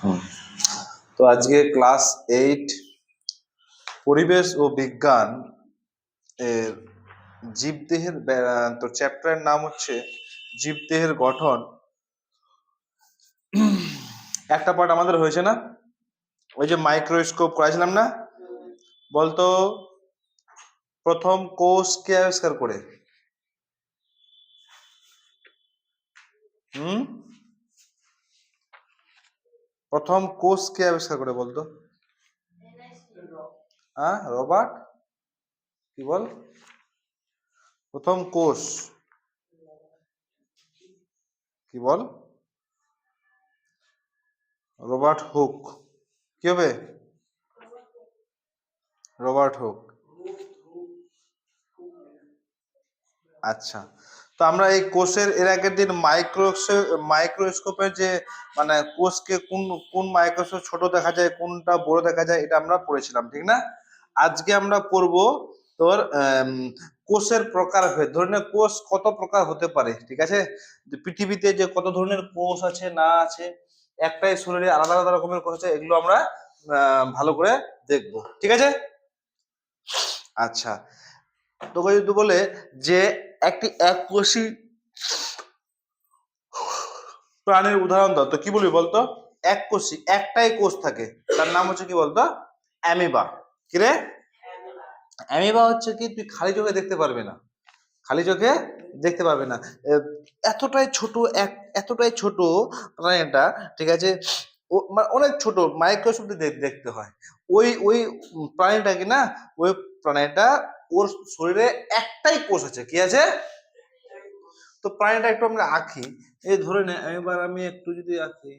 হুম। তো আজকে ক্লাস 8 পরিবেশ ও বিজ্ঞান এর জীবদেহের তো চ্যাপ্টারের নাম হচ্ছে জীবদেহের গঠন। একটা পার্ট আমাদের হয়েছে না, ওই যে মাইক্রোস্কোপ করেছিলাম না, বলতো প্রথম কোষ কে আবিষ্কার করে? প্রথম কোষ কে আবিষ্কার করে বলতো? হ্যাঁ, রবার্ট। কি বল? প্রথম কোষ কি বল? Robert Hooke. কি হবে? Robert Hooke. আচ্ছা, তো আমরা এই কোষের এর আগের দিন মাইক্রোস্কোপের যে মানে কোষকে কোন কোন মাইক্রোস্কোপ ছোট দেখা যায়, কোনটা বড় দেখা যায়, এটা আমরা পড়েছিলাম, ঠিক না? আজকে আমরা পড়ব তোর কোষের প্রকারভেদ। ধরে নে কোষ কত প্রকার হতে পারে, ঠিক আছে? পৃথিবীতে যে কত ধরনের কোষ আছে না আছে, একটাই শরীরে আলাদা আলাদা রকমের কোষ আছে, এগুলো আমরা ভালো করে দেখবো, ঠিক আছে? আচ্ছা, তোকে যদি বলে যে একটি এককোষী প্রাণীর উদাহরণ দাও, তো কি বলবি বলতো? এককোষী, একটাই কোষ থাকে, তার নাম হচ্ছে কি বলতো? অ্যামিবা। কি রে? অ্যামিবা হচ্ছে কি, তুই খালি চোখে দেখতে পারবে না, খালি চোখে দেখতে পারবে না। এতটাই ছোট, এতটাই ছোট প্রাণীটা, ঠিক আছে? অনেক ছোট, মাইক্রোস্কোপ দিয়ে দেখতে হয়। ওই ওই প্রাণীটা কি না, ওই প্রাণীটা ওর শরীরে একটাই কোষ আছে। কি আছে? তো প্রাণীটা একটু আমরা আঁকি, এই ধরে নে, এবার আমি একটু যদি আঁকি,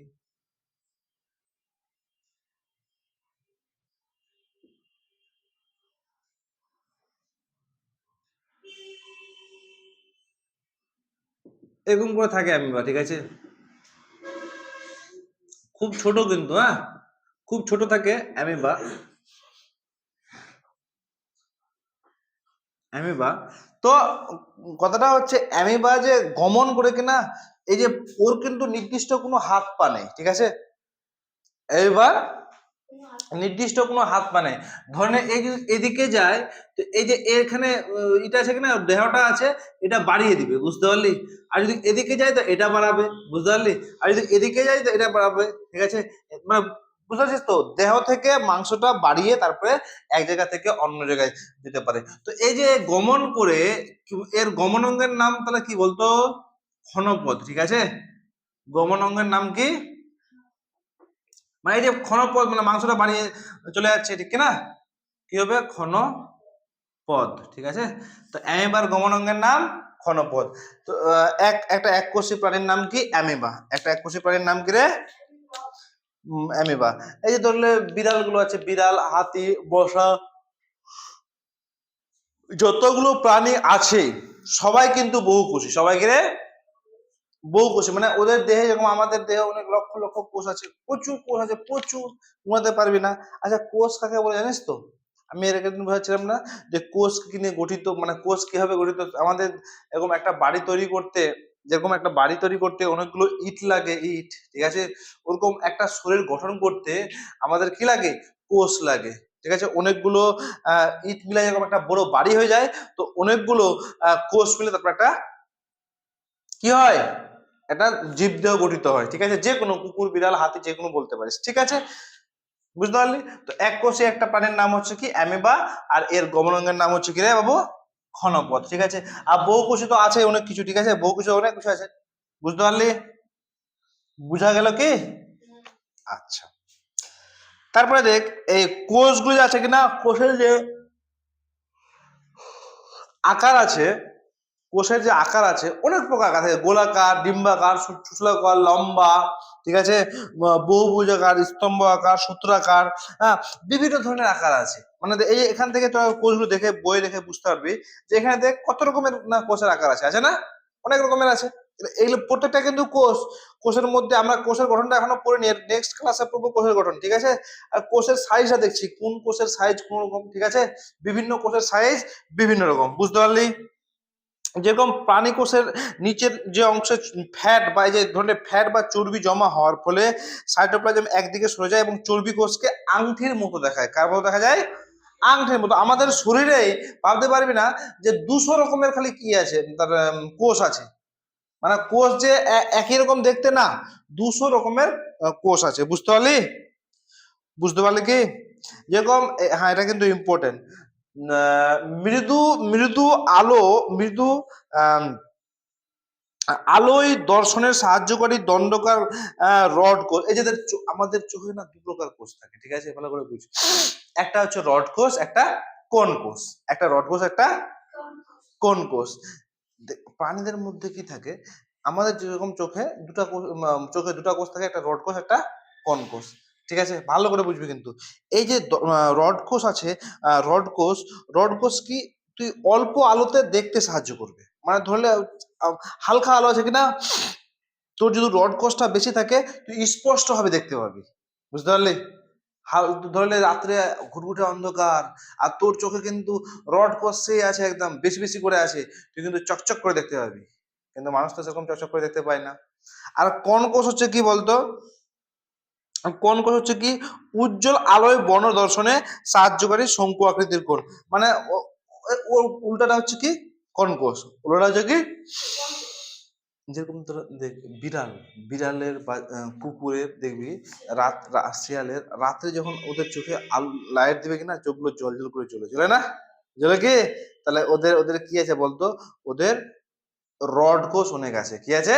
এরকম করে থাকে অ্যামিবা, ঠিক আছে? খুব ছোট কিন্তু, হ্যাঁ, খুব ছোট থাকে অ্যামিবা। অ্যামিবা, তো কথাটা হচ্ছে অ্যামিবা যে গমন করে কিনা, এই যে ওর কিন্তু নির্দিষ্ট কোনো হাত পা নেই, ঠিক আছে? এবার নির্দিষ্ট কোনো হাত পা নেই। ধরেন এই যে এদিকে যায়, তো এই যে এখানে এটা আছে কিনা, দেহটা আছে, এটা বাড়িয়ে দিবে, বুঝতে পারলি? আর যদি এদিকে যায় তো এটা বাড়াবে, বুঝতে পারলি? আর যদি এদিকে যায় তো এটা বাড়াবে, ঠিক আছে? মানে বুঝতে পারছিস তো, দেহ থেকে মাংসটা বাড়িয়ে তারপরে এক জায়গা থেকে অন্য জায়গায় যেতে পারে। তো এই যে গমন করে, এর গমন অঙ্গের নাম তাহলে কি বলতো? ক্ষণপথ, ঠিক আছে? গমন অঙ্গের নাম কি? মানে এই যে ক্ষণপথ, মানে মাংসটা বাড়িয়ে চলে যাচ্ছে, ঠিক না? কি হবে? ক্ষণপদ, ঠিক আছে? তো অ্যামিবার গমন অঙ্গের নাম ক্ষণপদ। তো একটা এককোষী প্রাণীর নাম কি? অ্যামিবা। একটা এককোষী প্রাণীর নাম কি রে? অ্যামিবা। এই যে ধরলে বিড়াল গুলো আছে, বিড়াল, হাতি, বসা, যতগুলো প্রাণী আছে সবাই কিন্তু বহুকোষী। সবাই কি রে? বহুকোষী। মানে ওদের দেহে যেরকম আমাদের দেহে অনেক লক্ষ লক্ষ কোষ আছে, প্রচুর কোষ আছে, প্রচুর, ঘুমাতে পারবি না। আচ্ছা, কোষ কাকে বলে জানিস তো? আমি এর আগে দিন বোঝাচ্ছিলাম না যে কোষ কি নিয়ে গঠিত, মানে কোষ কিভাবে গঠিত। আমাদের এরকম একটা বাড়ি তৈরি করতে, যেরকম একটা বাড়ি তৈরি করতে অনেকগুলো ইট লাগে, ইট, ঠিক আছে? ওরকম একটা শরীর গঠন করতে আমাদের কি লাগে? কোষ লাগে, ঠিক আছে? অনেকগুলো ইট মিলে এরকম একটা বড় বাড়ি হয়ে যায়। তো অনেকগুলো কোষ মিলে তারপর একটা কি হয়? একটা জীবদেহ গঠিত হয়, ঠিক আছে? যে কোনো কুকুর, বিড়াল, হাতি, যে কোনো বলতে পারিস, ঠিক আছে? বুঝতে পারলি? তো এক কোষে একটা প্রাণীর নাম হচ্ছে কি? অ্যামিবা। আর এর গমনাঙ্গের নাম হচ্ছে কি রে বাবু? ক্ষণপথ, ঠিক আছে? আর বহুকোষী তো আছে অনেক কিছু, ঠিক আছে? বহুকোষী অনেক কিছু আছে, বুঝতে পারলি? বুঝা গেল কি? আচ্ছা, তারপরে দেখ, এই কোষগুলো আছে কিনা, কোষের যে আকার আছে, কোষের যে আকার আছে, অনেক প্রকার আকার আছে। গোলাকার, ডিম্বাকার, সুষুলাকার, লম্বা, ঠিক আছে? বহুভুজ আকার, স্তম্ভ আকার, সূত্রাকার, হ্যাঁ, বিভিন্ন ধরনের আকার আছে। মানে এই এখান থেকে তোরা কোষগুলো দেখে, বই দেখে বুঝতে পারবি যে এখানে দেখ কত রকমের না কোষের আকার আছে, আছে না? অনেক রকমের আছে। এগুলো প্রত্যেকটা কিন্তু কোষ। কোষের মধ্যে আমরা কোষের গঠনটা এখনো পড়িনি, নেক্সট ক্লাসে পড়বো কোষের গঠন, ঠিক আছে? আর কোষের সাইজটা দেখছি, কোন কোষের সাইজ কোন রকম, ঠিক আছে? বিভিন্ন কোষের সাইজ বিভিন্ন রকম, বুঝতে পারলি? যেরকম প্রাণী কোষের নিচের যে অংশে ফ্যাট বা এই যে ধরনের ফ্যাট বা চর্বি জমা হওয়ার ফলে সাইটোপ্লাজম একদিকে সরে যায় এবং চর্বি কোষকে আংটির মতো দেখায়। কার মতো দেখা যায়? আংটির মতো। আমাদের শরীরে ভাবতে পারবি না যে 200 রকমের খালি কি আছে, তার কোষ আছে। মানে কোষ যে একই রকম দেখতে না, 200 রকমের কোষ আছে। বুঝতে পারলি? বুঝতে পারলি কি? যেরকম হ্যাঁ, এটা কিন্তু ইম্পর্টেন্ট। মৃদু মৃদু আলো মৃদু আহ আলোয় দর্শনের সাহায্যকারী দণ্ডকার রড কোষ। এই যে আমাদের চোখে না দু প্রকার কোষ থাকে, ঠিক আছে? ভালো করে বুঝ। একটা হচ্ছে রড কোষ, একটা কোন কোষ। একটা রড কোষ, একটা কোন কোষ। প্রাণীদের মধ্যে কি থাকে? আমাদের যেরকম চোখে দুটা কোষ, চোখে দুটা কোষ থাকে, একটা রড কোষ, একটা কোন কোষ। ঠিক আছে, ভালো করে বুঝবি কিন্তু। এই যে রড কোষ আছে, রড কোষ কি তুই অল্প আলোতে দেখতে সাহায্য করবে। মানে ধরলে হালকা আলো আছে কিনা, তোর যদি রড কোষটা বেশি থাকে তুই স্পষ্ট ভাবে দেখতে পাবি। বুঝতে পারলি? ধরলে রাত্রে ঘুটঘুটে অন্ধকার আর তোর চোখে কিন্তু রড কোষ সেই আছে, একদম বেশি বেশি করে আছে, তুই কিন্তু চকচক করে দেখতে পাবি। কিন্তু মানুষ তো সেরকম চকচক করে দেখতে পায় না। আর কোন কোষ হচ্ছে কি বলতো? কোন কোষ হচ্ছে কি উজ্জ্বল আলোয় বর্ণদর্শনে সাহায্যকারী শঙ্কু আকৃতির কোণ। মানে উল্টাটা হচ্ছে কি কোন কোষ, উল্টাটা হচ্ছে কি, যেরকম তোর দেখ বিড়ালের বা কুকুরের দেখবি শিয়ালের রাত্রে যখন ওদের চোখে আলো লাইট দিবে কিনা চোখগুলো জল জল করে জ্বলে না? জ্বলে কি? তাহলে ওদের ওদের কি আছে বলতো? ওদের রড কোষ অনেক আছে। কি আছে?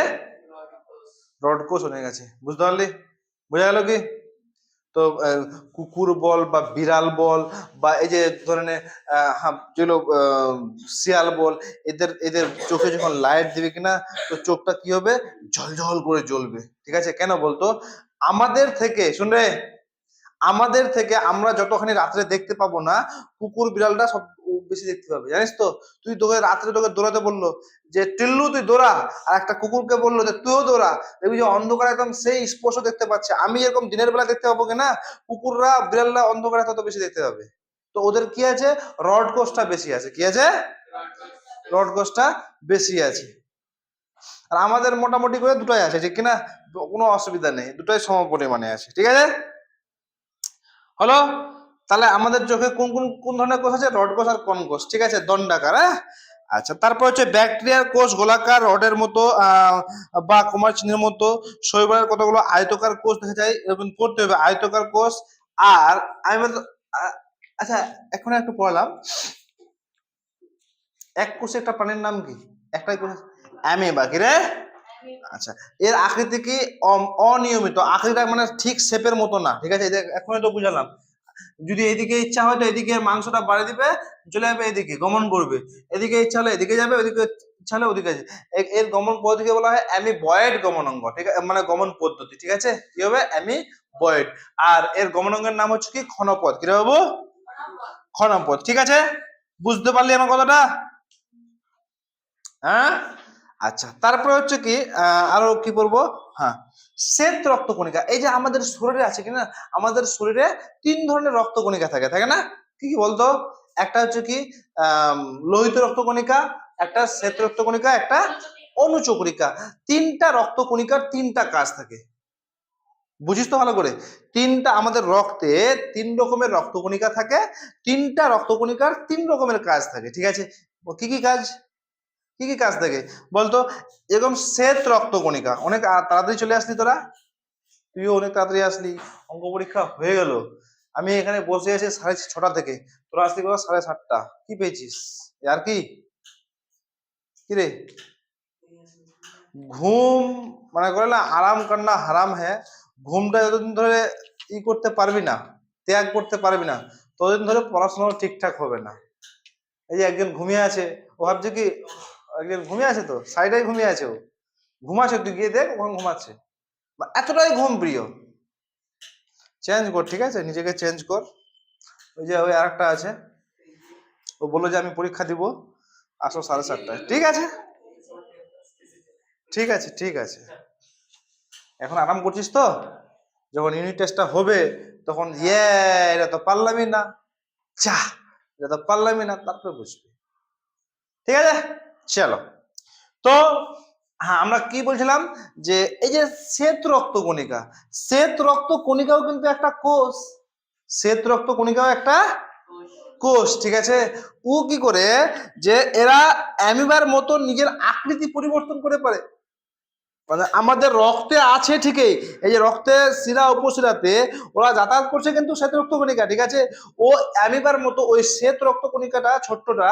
রড কোষ অনেক আছে। বুঝতে পারলি? বোঝা গেল কি? তো কুকুর বল বা বিড়াল বল বা এই যে ধরনের যেগুলো শিয়াল বল, এদের এদের চোখে যখন লাইট দিবে কিনা তো চোখটা কি হবে? ঝলঝল করে জ্বলবে। ঠিক আছে? কেন বলতো? আমাদের থেকে শুনরে, আমাদের থেকে আমরা যতখানি রাত্রে দেখতে পাবো না, কুকুর বিড়ালটা সব বেশি দেখতে পাবে, জানিস তো? তুই তোকে রাত্রে তোকে দৌড়াতে বললো যে টিল্লু তুই দৌড়া, আর একটা কুকুরকে বললো যে তুইও দৌড়া, দেখবি যে অন্ধকার একদম সেই স্পষ্ট দেখতে পাচ্ছে। আমি এরকম দিনের বেলা দেখতে পাবো কিনা, কুকুররা বিড়ালরা অন্ধকারে তত বেশি দেখতে পাবে। তো ওদের কি আছে? রড কোষটা বেশি আছে। কি আছে? রড কোষটা বেশি আছে। আর আমাদের মোটামুটি করে দুটোই আছে, ঠিক কিনা? কোনো অসুবিধা নেই, দুটোই সম পরিমাণে আছে। ঠিক আছে, হলো? তাহলে আমাদের চোখে কোন কোন কোন ধরনের কোষ আছে? রড কোষ আর কোন কোষ। ঠিক আছে, দণ্ডাকার। হ্যাঁ, আচ্ছা। তারপর হচ্ছে ব্যাকটেরিয়ার কোষ গোলাকার রডের মতো বা কুমার চিহ্নের মতো। শৈবালের কতগুলো আয়তকার কোষ দেখা যায়, এরকম পড়তে হবে আয়তকার কোষ। আর আমি আচ্ছা, এখন একটু পড়লাম, এক কোষে একটা প্রাণীর নাম কি? একটাই কোষ, অ্যামিবা। কি রে? আচ্ছা, এর আকৃতি কি অনিয়মিত, আকৃতিটা মানে ঠিক শেপের মতো না। ঠিক আছে, এখন তো বুঝালাম। যদি এদিকে ইচ্ছা হয় তো এদিকে মাংসটা বাড়িয়ে দিবে, চলে যাবে এদিকে গমন করবে। এদিকে ইচ্ছা হলে এদিকে যাবে, ওদিকে ইচ্ছা হলে ওদিকে যাবে। এর গমন পদ্ধতিকে বলা হয় অ্যামিবয়েড গমনাঙ্গ। ঠিক আছে, মানে গমন পদ্ধতি। ঠিক আছে, কি হবে? অ্যামিবয়েড। আর এর গমনাঙ্গের নাম হচ্ছে কি ক্ষণপথ। কি রে বাবু? ক্ষণপথ। ঠিক আছে, বুঝতে পারলি আমার কথাটা? হ্যাঁ, আচ্ছা। তারপরে হচ্ছে কি আরো কি বলবো, হ্যাঁ, শ্বেত রক্তকণিকা। এই যে আমাদের শরীরে আছে কিনা, আমাদের শরীরে 3 ধরনের রক্তকণিকা থাকে, থাকে না? কি কি বলতো? একটা হচ্ছে কি লোহিত রক্তকণিকা, একটা শ্বেত রক্তকণিকা, একটা অনুচক্রিকা। 3টা রক্তকণিকার 3টা কাজ থাকে। বুঝিস তো ভালো করে? আমাদের রক্তে 3 রকমের রক্তকণিকা থাকে, 3টা রক্তকণিকার 3 রকমের কাজ থাকে। ঠিক আছে, কি কি কাজ? কি কি কাজ থাকে বলতো? এরকম শ্বেত রক্তকণিকা, অনেক তাড়াতাড়ি চলে আসলি তোরা, তুইও অনেক তাড়াতাড়ি আসলি। অঙ্ক পরীক্ষা হয়ে গেল, আমি এখানে বসে আছি 6:30 থেকে, তোরা আসলি কত? 7:30। কি পেয়েছিস? আর কি কি রে? ঘুম, মানে করে না, আরাম করনা হারাম হ্যাঁ। ঘুমটা যতদিন ধরে করতে পারবি না, ত্যাগ করতে পারবি না, ততদিন ধরে পড়াশোনা ঠিকঠাক হবে না। এই যে একজন ঘুমিয়ে আছে, ও ভাবছে কি একজন ঘুমিয়ে আছে, তো সাইডে ঘুমিয়ে আছে, ও ঘুমাচ্ছে, তুই গিয়ে দেখ ওখানে ঘুমাচ্ছে। এতটাই ঘুম প্রিয়। চেঞ্জ কর, ঠিক আছে, নিজেকে চেঞ্জ কর। ওই যে ওই আরেকটা আছে, ও বললো যে আমি পরীক্ষা দিব, আসো 7:30টায়। ঠিক আছে, ঠিক আছে, ঠিক আছে। এখন আরাম করছিস তো? যখন ইউনিট টেস্টটা হবে তখন এটা তো পারলামই না, চা, এটা তো পারলামই না, তারপরে বুঝবি। ঠিক আছে, চলো, তো হ্যাঁ আমরা কি বলছিলাম যে এই যে শ্বেত রক্তকণিকা, শ্বেত রক্তকণিকাও কিন্তু একটা কোষ, শ্বেত রক্তকণিকাও একটা কোষ, ঠিক আছে। ও কি করে যে এরা অ্যামিবার মতো নিজের আকৃতি পরিবর্তন করে পারে, মানে আমাদের রক্তে আছে ঠিকই, এই যে রক্তে শিরা উপশিরাতে ওরা যাতায়াত করছে কিন্তু শ্বেত রক্তকণিকা, ঠিক আছে। ও অ্যামিবার মতো ওই শ্বেত রক্তকণিকাটা ছোট্টটা,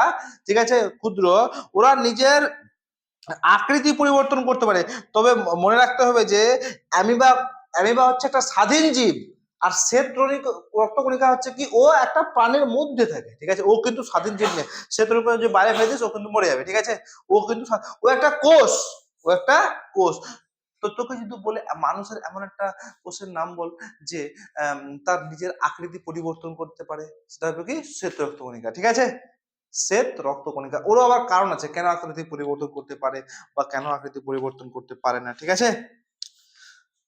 ঠিক আছে, ক্ষুদ্র, ওরা নিজের আকৃতি পরিবর্তন করতে পারে। তবে মনে রাখতে হবে যে অ্যামিবা, অ্যামিবা হচ্ছে একটা স্বাধীন জীব, আর শ্বেত রক্তকণিকা হচ্ছে কি ও একটা প্রাণীর মধ্যে থাকে, ঠিক আছে, ও কিন্তু স্বাধীন জীব নেই। শ্বেত রক্তকণিকা যে বাইরে ফেলে দিস ও কিন্তু মরে যাবে, ঠিক আছে। ও কিন্তু ও একটা কোষ, ও একটা কোষ। তো তোকে যদি বলে মানুষের এমন একটা কোষের নাম বল যে তার নিজের আকৃতি পরিবর্তন করতে পারে, সেটা হবে কি শ্বেত রক্তকণিকা, ঠিক আছে। শ্বেত রক্তকণিকা, ওরও আবার কারণ আছে কেন আকৃতি পরিবর্তন করতে পারে বা কেন আকৃতি পরিবর্তন করতে পারে না, ঠিক আছে,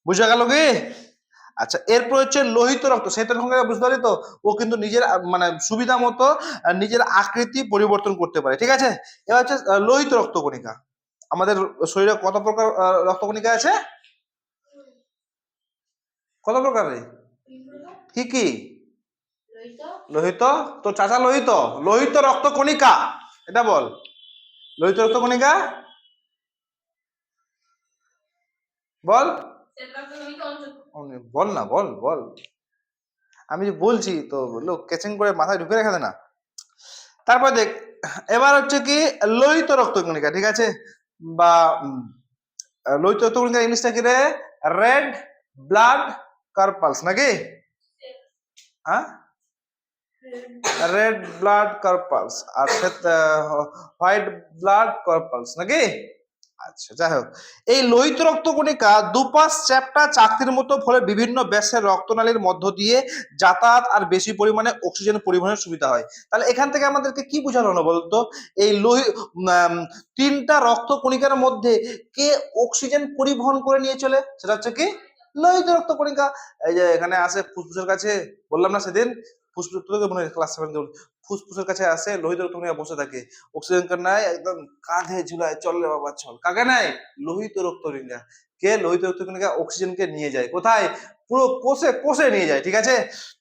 বুঝা গেল কি? আচ্ছা, এরপর হচ্ছে লোহিত রক্ত, শ্বেত রক্তকণিকা বুঝতে পারি তো, ও কিন্তু নিজের মানে সুবিধা মতো নিজের আকৃতি পরিবর্তন করতে পারে, ঠিক আছে। এবার হচ্ছে লোহিত রক্তকণিকা। আমাদের শরীরে কত প্রকার রক্তকণিকা আছে? কত প্রকারের? কি কি? লোহিত, তো চাচা লোহিত, লোহিত রক্তকণিকা, এটা বল, লোহিত রক্তকণিকা বল, বল না, বল বল, আমি যে বলছি তো লোক কেচিং করে মাথায় ঢুকে রেখে দে না। তারপর দেখ, এবার হচ্ছে কি লোহিত রক্তকণিকা, ঠিক আছে, বা লোহিত রক্তকণিকা ইংলিশটা কি রে? রেড ব্লাড কার্পালস নাকি? হ্যাঁ, রেড ব্লাড কার্পালস, আর হোয়াইট ব্লাড কার্পালস নাকি? আচ্ছা, যাই হোক, এই লোহিত রক্তকণিকা দুপাশ চ্যাপ্টা চাকতির মতো, ফলে বিভিন্ন ব্যাসের রক্তনালীর মধ্য দিয়ে যাতায়াত আর বেশি পরিমাণে অক্সিজেন পরিবহনের সুবিধা হয়। তাহলে এখান থেকে আমাদেরকে কি বোঝানো হলো বলতো? এই তিনটা রক্তকণিকার মধ্যে কে অক্সিজেন পরিবহন করে নিয়ে চলে, সেটা হচ্ছে কি লোহিত রক্তকণিকা। এই যে এখানে আসে ফুসফুসের কাছে, বললাম না সেদিন, ফুসফুস তোকে মনে হয় ক্লাস 7 ফুসফুসের কাছে আসে, লোহিত রক্তকণিকা বসে থাকে, অক্সিজেন নাই একদম কাঁধে ঝুলায়, চল রে বাবা চল, কাকে নাই? লোহিত রক্তকণিকা। কে? লোহিত রক্তকণিকা অক্সিজেনকে নিয়ে যায় কোথায়? পুরো কোষে, কোষে নিয়ে যায়, ঠিক আছে।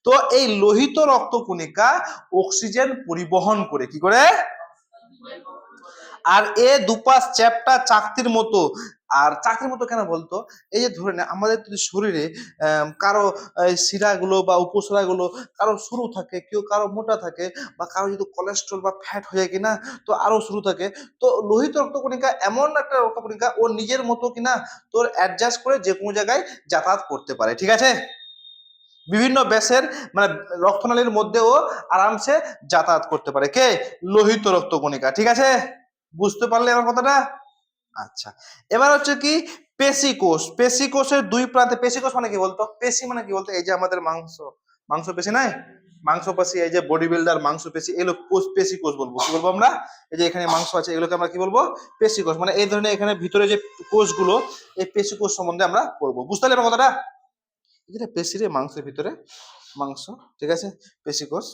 তো এই লোহিত রক্তকণিকা অক্সিজেন পরিবহন করে, কি করে? আর এ দুপাশ চ্যাপ্টা চাকতির মতো। আর চাকতির মতো কেন বলতো? এই যে ধরে না আমাদের যদি শরীরে কারো শিরাগুলো বা উপশিরাগুলো কারো সরু থাকে, কেউ কারো মোটা থাকে, বা কারো যদি কোলেস্ট্রল বা ফ্যাট হয়ে যায় কিনা তো আরো সরু থাকে, তো লোহিত রক্তকণিকা এমন একটা রক্তকণিকা ও নিজের মতো কিনা তোর অ্যাডজাস্ট করে যে কোনো জায়গায় যাতায়াত করতে পারে, ঠিক আছে। বিভিন্ন ব্যাসের মানে রক্তনালীর মধ্যেও আরামসে যাতায়াত করতে পারে, কে? লোহিত রক্তকণিকা, ঠিক আছে, বুঝতে পারলে আমার কথাটা? আচ্ছা, এবার হচ্ছে কি পেশি কোষ। পেশি কোষের দুই প্রান্তে, পেশি কোষ মানে কি বলতো? পেশি মানে কি বলতো? এই যে আমাদের মাংস, মাংস পেশি নাই, মাংস পেশি, এই যে বডি বিল্ডার মাংস পেশি, এগুলো কোষ, পেশি কোষ বলবো, কি বলবো আমরা? এই যে এখানে মাংস আছে এগুলোকে আমরা কি বলবো? পেশি কোষ। মানে এই ধরনের এখানে ভিতরে যে কোষগুলো, এই পেশি কোষ সম্বন্ধে আমরা পড়বো, বুঝতে পারলে আমার কথাটা? যেটা পেশি রে, মাংসের ভিতরে মাংস, ঠিক আছে, পেশি কোষ,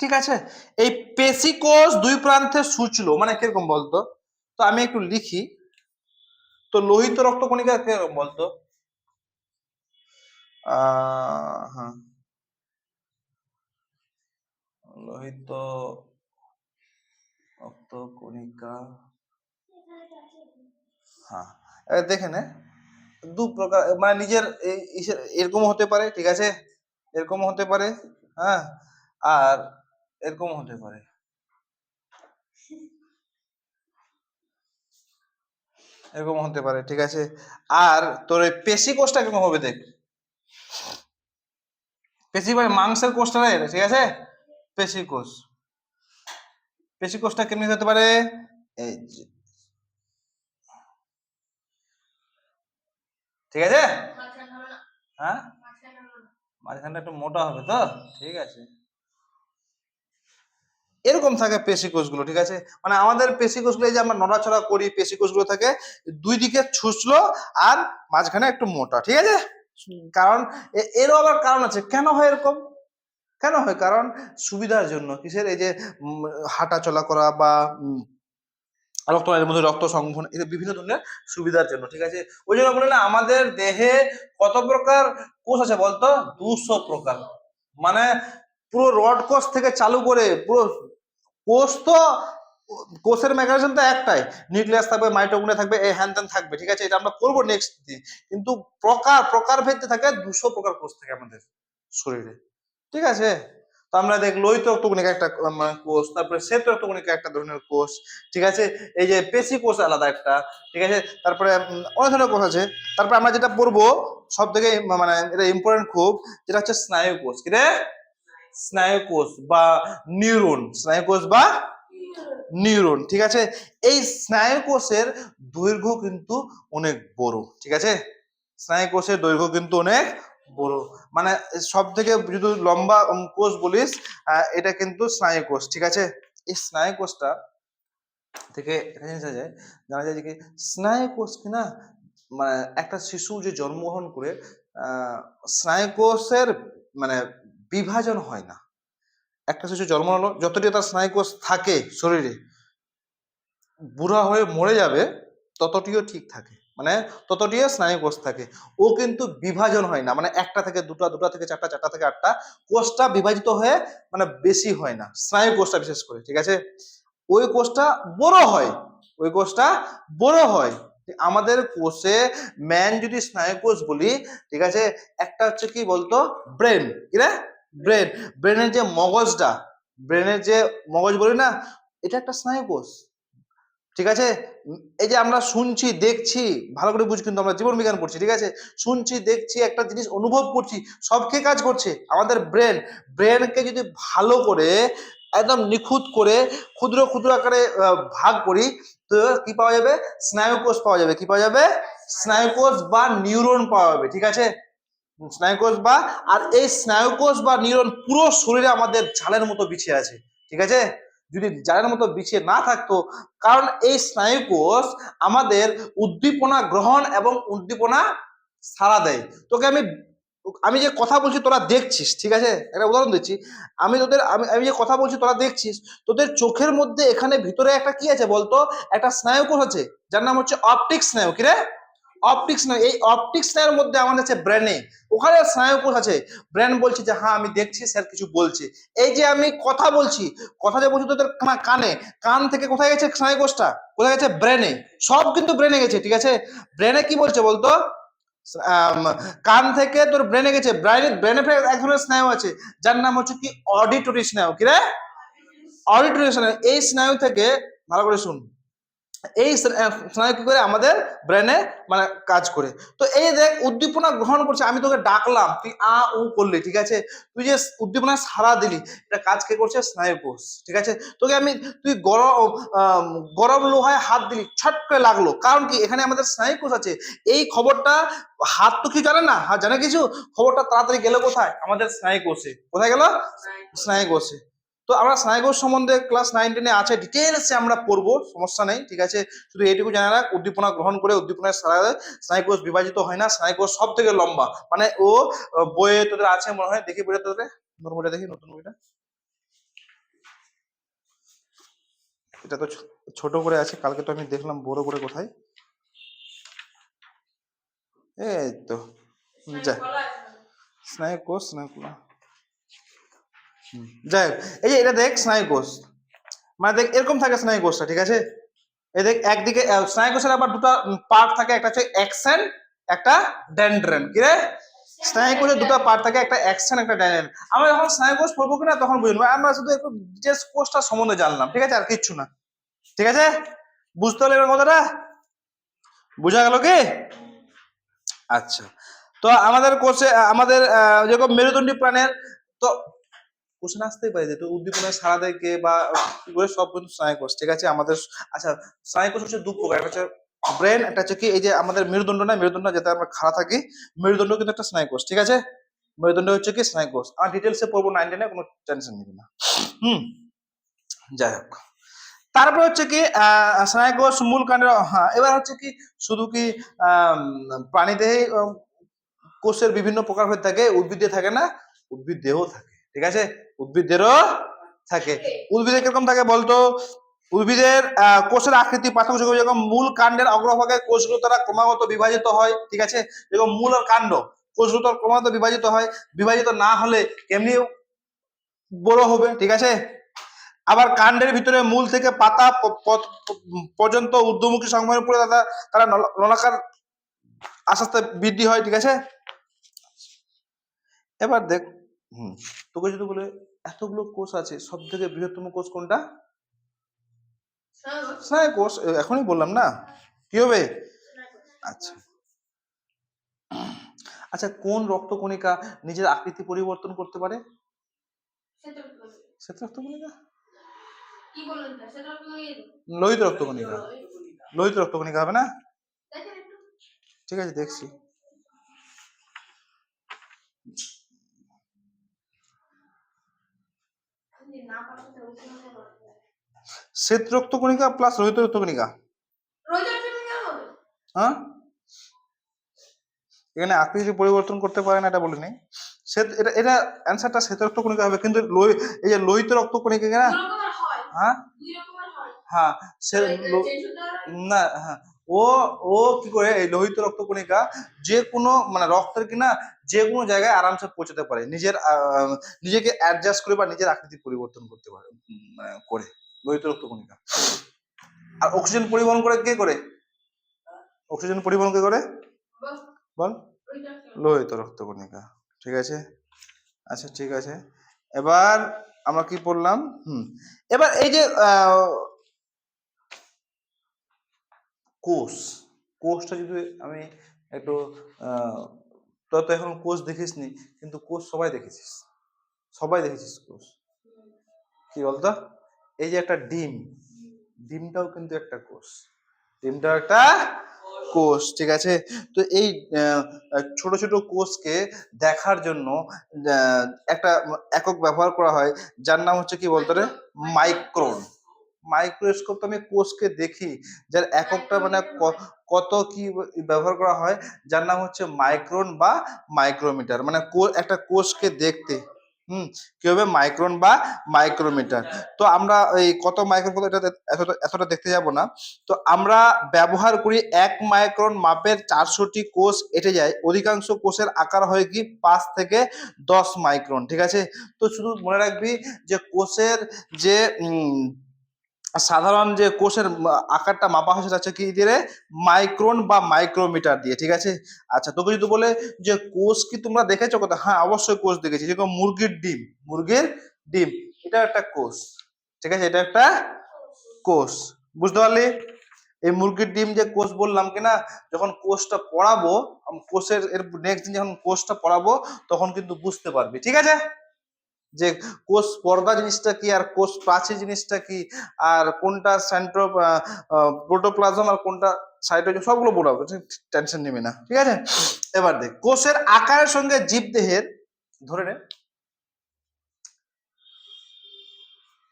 ঠিক আছে। এই পেশি কোষ দুই প্রান্তে সূচলো, মানে কিরকম বলতো? তো আমি একটু লিখি, তো লোহিত রক্তকণিকা কিরকম বলতো? হ্যাঁ, লোহিত রক্তকণিকা, হ্যাঁ, দেখে নে, দু প্রকার, মানে নিজের এরকম হতে পারে, ঠিক আছে, এরকম হতে পারে, হ্যাঁ, আর এরকম হতে পারে, এরকম হতে পারে, ঠিক আছে। আর তোর এই পেশি কোষটা কিরকম হবে দেখ, পেশি মানে মাংসের কোষটা রে, ঠিক আছে, পেশি কোষ, পেশি কোষটা কেমনি হতে পারে? এই যে, ঠিক আছে, হ্যাঁ, মাঝখানটা একটু মোটা হবে তো, ঠিক আছে, এরকম থাকে পেশি কোষগুলো, ঠিক আছে। মানে আমাদের পেশি কোষগুলো, এই যে আমরা নড়াচড়া করি, পেশি কোষগুলো থাকে দুই দিকে ছুঁচলো আর মাঝখানে একটু মোটা, ঠিক আছে। কারণ এরও আবার কারণ আছে কেন হয় এরকম, কেন হয়? কারণ সুবিধার জন্য, কিসের? এই যে হাঁটা চলা করা বা রক্তনালীর মধ্যে রক্ত সংবহন, এটা বিভিন্ন ধরনের সুবিধার জন্য, ঠিক আছে। ওই জন্য বলে না আমাদের দেহে কত প্রকার কোষ আছে বলতো, 200 প্রকার। মানে পুরো রড কোষ থেকে চালু করে পুরো কোষ তো, কোষের মেকানিজম তো একটাই, নিউক্লিয়াস থাকবে, মাইটোকন্ড্রিয়া থাকবে, এই হ্যান ত্যান থাকবে, ঠিক আছে। এটা আমরা করবো নেক্সট দিন। কিন্তু প্রকার ভেদে থাকে 200 প্রকার কোষ থাকে আমাদের শরীরে, ঠিক আছে। তো আমরা দেখ লোহিত রক্তকণিকা একটা কোষ, তারপরে শ্বেত রক্তকণিকা একটা ধরনের কোষ, ঠিক আছে। এই যে পেশি কোষ আলাদা একটা, ঠিক আছে। তারপরে অনেক ধরনের কোষ আছে। তারপরে আমরা যেটা পড়বো সব থেকে মানে এটা ইম্পর্টেন্ট খুব, যেটা হচ্ছে স্নায়ু কোষ। কি রে? স্নায়ু কোষ বা নিউরন, স্নায়ু কোষ বা নিউরন, ঠিক আছে। এই স্নায়ু কোষের দৈর্ঘ্য কিন্তু অনেক বড়, ঠিক আছে। স্নায়ু কোষের দৈর্ঘ্য কিন্তু অনেক বড়, মানে সব থেকে যদি লম্বা কোষ বলিস, এটা কিন্তু স্নায়ু কোষ, ঠিক আছে। এই স্নায়ু কোষটা থেকে একটা জিনিস জানা যায় যে কি, স্নায়ু কোষ কিনা মানে একটা শিশু যে জন্মগ্রহণ করে স্নায়ু কোষের মানে বিভাজন হয় না। একটা শিশু জন্ম হলো, যতটি তার স্নায়ু কোষ থাকে শরীরে, বুড়া হয়ে মরে যাবে ততটিও ঠিক থাকে, মানে ততটিও স্নায়ু কোষ থাকে। ও কিন্তু বিভাজন হয় না, মানে একটা থেকে দুটা, দুটা থেকে চারটা, চারটা থেকে আটটা, কোষটা বিভাজিত হয়ে মানে বেশি হয় না স্নায়ু কোষটা বিশেষ করে, ঠিক আছে। ওই কোষটা বড় হয়, ওই কোষটা বড় হয়। আমাদের কোষে ম্যান যদি স্নায়ু কোষ বলি, ঠিক আছে, একটা হচ্ছে কি বলতো, ব্রেন, কি রে? ব্রেন, ব্রেনের যে মগজটা, ব্রেনের যে মগজ বলি না, এটা একটা স্নায়ু কোষ, ঠিক আছে। এই যে আমরা শুনছি দেখছি, ভালো করে বুঝ, কিন্তু আমরা জীবন বিজ্ঞান পড়ছি, ঠিক আছে। শুনছি দেখছি, একটা জিনিস অনুভব করছি, সব কে কাজ করছে? আমাদের ব্রেন। ব্রেনকে যদি ভালো করে একদম নিখুঁত করে ক্ষুদ্র ক্ষুদ্র আকারে ভাগ করি, তো কি পাওয়া যাবে? স্নায়ু কোষ পাওয়া যাবে। কি পাওয়া যাবে? স্নায়ু কোষ বা নিউরন পাওয়া যাবে, ঠিক আছে। স্নায়ু কোষ বা, আর এই স্নায়ু কোষ বা নিউরন পুরো শরীরে আমাদের জালের মতো বিছিয়ে আছে, ঠিক আছে। যদি জালের মতো বিছিয়ে না থাকতো, কারণ এই স্নায়ু কোষ আমাদের উদ্দীপনা গ্রহণ এবং উদ্দীপনা সাড়া দেয়। তোকে আমি আমি যে কথা বলছি তোরা দেখছিস, ঠিক আছে, একটা উদাহরণ দিচ্ছি। আমি যে কথা বলছি তোরা দেখছিস, তোদের চোখের মধ্যে এখানে ভিতরে একটা কি আছে বলতো, একটা স্নায়ু কোষ আছে, যার নাম হচ্ছে অপটিক স্নায়ু। কি রে? অপটিক স্নায়ু। এই অপটিক স্নায়ুর মধ্যে আমাদের আছে ব্রেনে, ওখানে স্নায়ু কোষ আছে। ব্রেন বলছে যে হ্যাঁ আমি দেখছি, স্যার কিছু বলছে। এই যে আমি কথা বলছি, কথা যে বলছি তোদের কানে, কান থেকে কোথায় গেছে স্নায়ু কোষটা? কোথায় গেছে? ব্রেনে। সব কিন্তু ব্রেনে গেছে, ঠিক আছে। ব্রেনে কি বলছে বলতো, কান থেকে তোর ব্রেনে গেছে, ব্রেনে এক ধরনের স্নায়ু আছে যার নাম হচ্ছে কি অডিটরি স্নায়ু। কি রে? অডিটরি স্নায়ু। এই স্নায়ু থেকে, ভালো করে শুন, এই স্নায়ু কি করে আমাদের ব্রেনে মানে কাজ করে। তো এই দেখ উদ্দীপনা গ্রহণ করছে, আমি তোকে ডাকলাম, তুই আ উ করলি, ঠিক আছে, তুই যে উদ্দীপনা সাড়া দিলি, এটা কাজ কে করছে? স্নায়ু কোষ, ঠিক আছে। তোকে আমি, তুই গরম লোহায় হাত দিলি, ছট করে লাগলো, কারণ কি? এখানে আমাদের স্নায়ু কোষ আছে। এই খবরটা হাত তো কি জানে না, হাত জানে কিছু, খবরটা তাড়াতাড়ি গেল কোথায়? আমাদের স্নায়ু কোষে। কোথায় গেল? স্নায়ু কোষে। তো আমরা স্নায়ুকোষ সম্বন্ধে ক্লাস 9-10 আছে, ডিটেলসে আমরা পড়বো, সমস্যা নেই, ঠিক আছে। শুধু এইটুকু জানা রাখ, উদ্দীপনা গ্রহণ করে উদ্দীপনার সারা স্নায়ুকোষ বিভাজিত হয় না। স্নায়ুকোষ সব থেকে লম্বা, মানে ও বইয়ে তোদের আছে মনে হয়, দেখি বইটা তোদের, নতুন বইটা দেখি, নতুন বইটা, এটা তো ছোট করে আছে, কালকে তো আমি দেখলাম বড় করে কোথায়, এই তো, যা স্নায়ুকোষ, স্নায়ুকোষ, যাই হোক, এই যে এটা দেখ স্নায়ুকোষ, মানে দেখ এরকম থাকে স্নায়ুকোষটা, ঠিক আছে। এই দেখ একদিকে স্নায়ুকোষের আবার দুটো পার্ট থাকে, একটা হচ্ছে অ্যাকশন, একটা ডেনড্রেন। কি রে? স্নায়ুকোষের দুটো পার্ট থাকে, একটা অ্যাকশন, একটা ডেনড্রেন। আমরা যখন স্নায়ুকোষ পড়বো কিনা তখন বুঝবো, আমরা শুধু একটু ডিটেলস কোষটা সম্বন্ধে জানলাম, ঠিক আছে, আর কিচ্ছু না, ঠিক আছে। বুঝতে হলে এবার কথাটা বোঝা গেল কি? আচ্ছা, তো আমাদের কোষে আমাদের যেরকম মেরুদণ্ডী প্রাণের, তো কোশ্চেন আসতেই পারে যে তো উদ্দীপনায় সাড়া দেয় কে বা কি করে, সব কিন্তু স্নায়ুকোষ, ঠিক আছে আমাদের। আচ্ছা, স্নায়ুকোষ হচ্ছে দু প্রকার, একটা হচ্ছে ব্রেন, একটা হচ্ছে কি এই যে আমাদের মেরুদণ্ড, না মেরুদণ্ড যাতে আমরা খাড়া থাকি, মেরুদণ্ড কিন্তু একটা স্নায়ুকোষ, ঠিক আছে। মেরুদণ্ড হচ্ছে কি স্নায়ুকোষ, আর ডিটেলসে পড়বো 9-10, কোনো টেনশন নিবি না। হুম, যাই হোক, তারপরে হচ্ছে কি স্নায়ুকোষ মূল কাণ্ডের, হ্যাঁ এবার হচ্ছে কি, শুধু কি প্রাণীদেহে কোষের বিভিন্ন প্রকার হয়ে থাকে, উদ্ভিদে থাকে না? উদ্ভিদ দেহ থাকে, ঠিক আছে, উদ্ভিদেরও থাকে। উদ্ভিদে কিরকম থাকে বলতো, উদ্ভিদের কোষের আকৃতি পার্থক্য যেরকম মূল কাণ্ডের অগ্রভাগে কোষগুলো তারা ক্রমাগত বিভাজিত হয়, ঠিক আছে, যেরকম মূল আর কাণ্ড কোষগুলো তারা ক্রমাগত বিভাজিত হয়, বিভাজিত না হলে কেমনি বড় হবে, ঠিক আছে। আবার কাণ্ডের ভিতরে মূল থেকে পাতা পর্যন্ত ঊর্ধ্বমুখী সংবহনের পরে তারা নলাকার আস্তে আস্তে বৃদ্ধি হয়, ঠিক আছে। এবার দেখ তোকে যদি বলে এতগুলো কোষ আছে, সব থেকে বৃহত্তম কোষ কোনটা? স্নায়ু কোষ। এখনই বললাম না, কি হবে? আচ্ছা আচ্ছা, কোন রক্তকণিকা নিজের আকৃতি পরিবর্তন করতে পারে? শ্বেত রক্তকণিকা। লোহিত রক্তকণিকা। লোহিত রক্তকণিকা হবে না? ঠিক আছে, দেখছি। শ্বেত রক্তকণিকা প্লাস লোহিত রক্তকণিকা। হ্যাঁ, এখানে আকৃতি পরিবর্তন করতে পারে না এটা বলি নাই। এটা এটা অ্যান্সারটা শ্বেত রক্তকণিকা হবে, কিন্তু এই যে লোহিত রক্তকণিকা না, হ্যাঁ হ্যাঁ না, হ্যাঁ ও ও কি করে এই লোহিত রক্তকণিকা যে কোনো মানে রক্তের কিনা যে কোনো জায়গায় আরামসে পৌঁছাতে পারে, নিজেকে অ্যাডজাস্ট করে বা নিজের আকৃতি পরিবর্তন করতে পারে করে লোহিত রক্তকণিকা। আর অক্সিজেন পরিবহন করে কে করে? অক্সিজেন পরিবহন কে করে বল? লোহিত রক্তকণিকা, ঠিক আছে। আচ্ছা ঠিক আছে, এবার আমরা কি পড়লাম? এবার এই যে কোষটা যদি আমি একটু তোর তো এখন কোষ দেখিস নি, কিন্তু কোষ সবাই দেখেছিস কোষ। কি বলতো, এই যে একটা ডিমটাও কিন্তু একটা কোষ, ডিমটাও একটা কোষ, ঠিক আছে। তো এই ছোট ছোট কোষকে দেখার জন্য একটা একক ব্যবহার করা হয়, যার নাম হচ্ছে কি বলতো রে? মাইক্রন। মাইক্রোস্কোপ আমি কোষকে দেখি, যার এককটা মানে কত কি ব্যবহার করা হয়, যার নাম হচ্ছে মাইক্রন বা মাইক্রোমিটার। মানে একটা কোষকে দেখতে কি হবে? মাইক্রন বা মাইক্রোমিটার। তো আমরা এই কত মাইক্রন কত এতটা দেখতে যাব না। তো আমরা ব্যবহার করি 1 মাইক্রন মাপের 400টি কোষ এঁটে যায়। অধিকাংশ কোষের আকার হয় কি 5 থেকে 10 মাইক্রন, ঠিক আছে। তো শুধু মনে রাখবি যে কোষের যে সাধারণ যে কোষের আকারটা মাপা হয় সেটা হচ্ছে কি দিয়ে? মাইক্রন বা মাইক্রোমিটার দিয়ে, ঠিক আছে। আচ্ছা, তোকে যদি বলে যে কোষ কি তোমরা দেখেছো কোথায়? হ্যাঁ অবশ্যই কোষ দেখেছি, যেরকম মুরগির ডিম এটা একটা কোষ, ঠিক আছে, এটা একটা কোষ, বুঝতে পারলি? এই মুরগির ডিম যে কোষ বললাম কিনা, যখন কোষটা পড়াবো, কোষের এর নেক্সট দিন যখন কোষটা পড়াবো তখন কিন্তু বুঝতে পারবি, ঠিক আছে, যে কোষ পর্দা জিনিসটা কি আর কোষ প্রাচীর জিনিসটা কি, আর কোনটা প্রোটোপ্লাজম আর কোনটা সাইটোজম, সবগুলো বলবো, টেনশন নিবি না, ঠিক আছে। এবার দেখ, কোষের আকারের সঙ্গে জীবদেহের, ধরে নে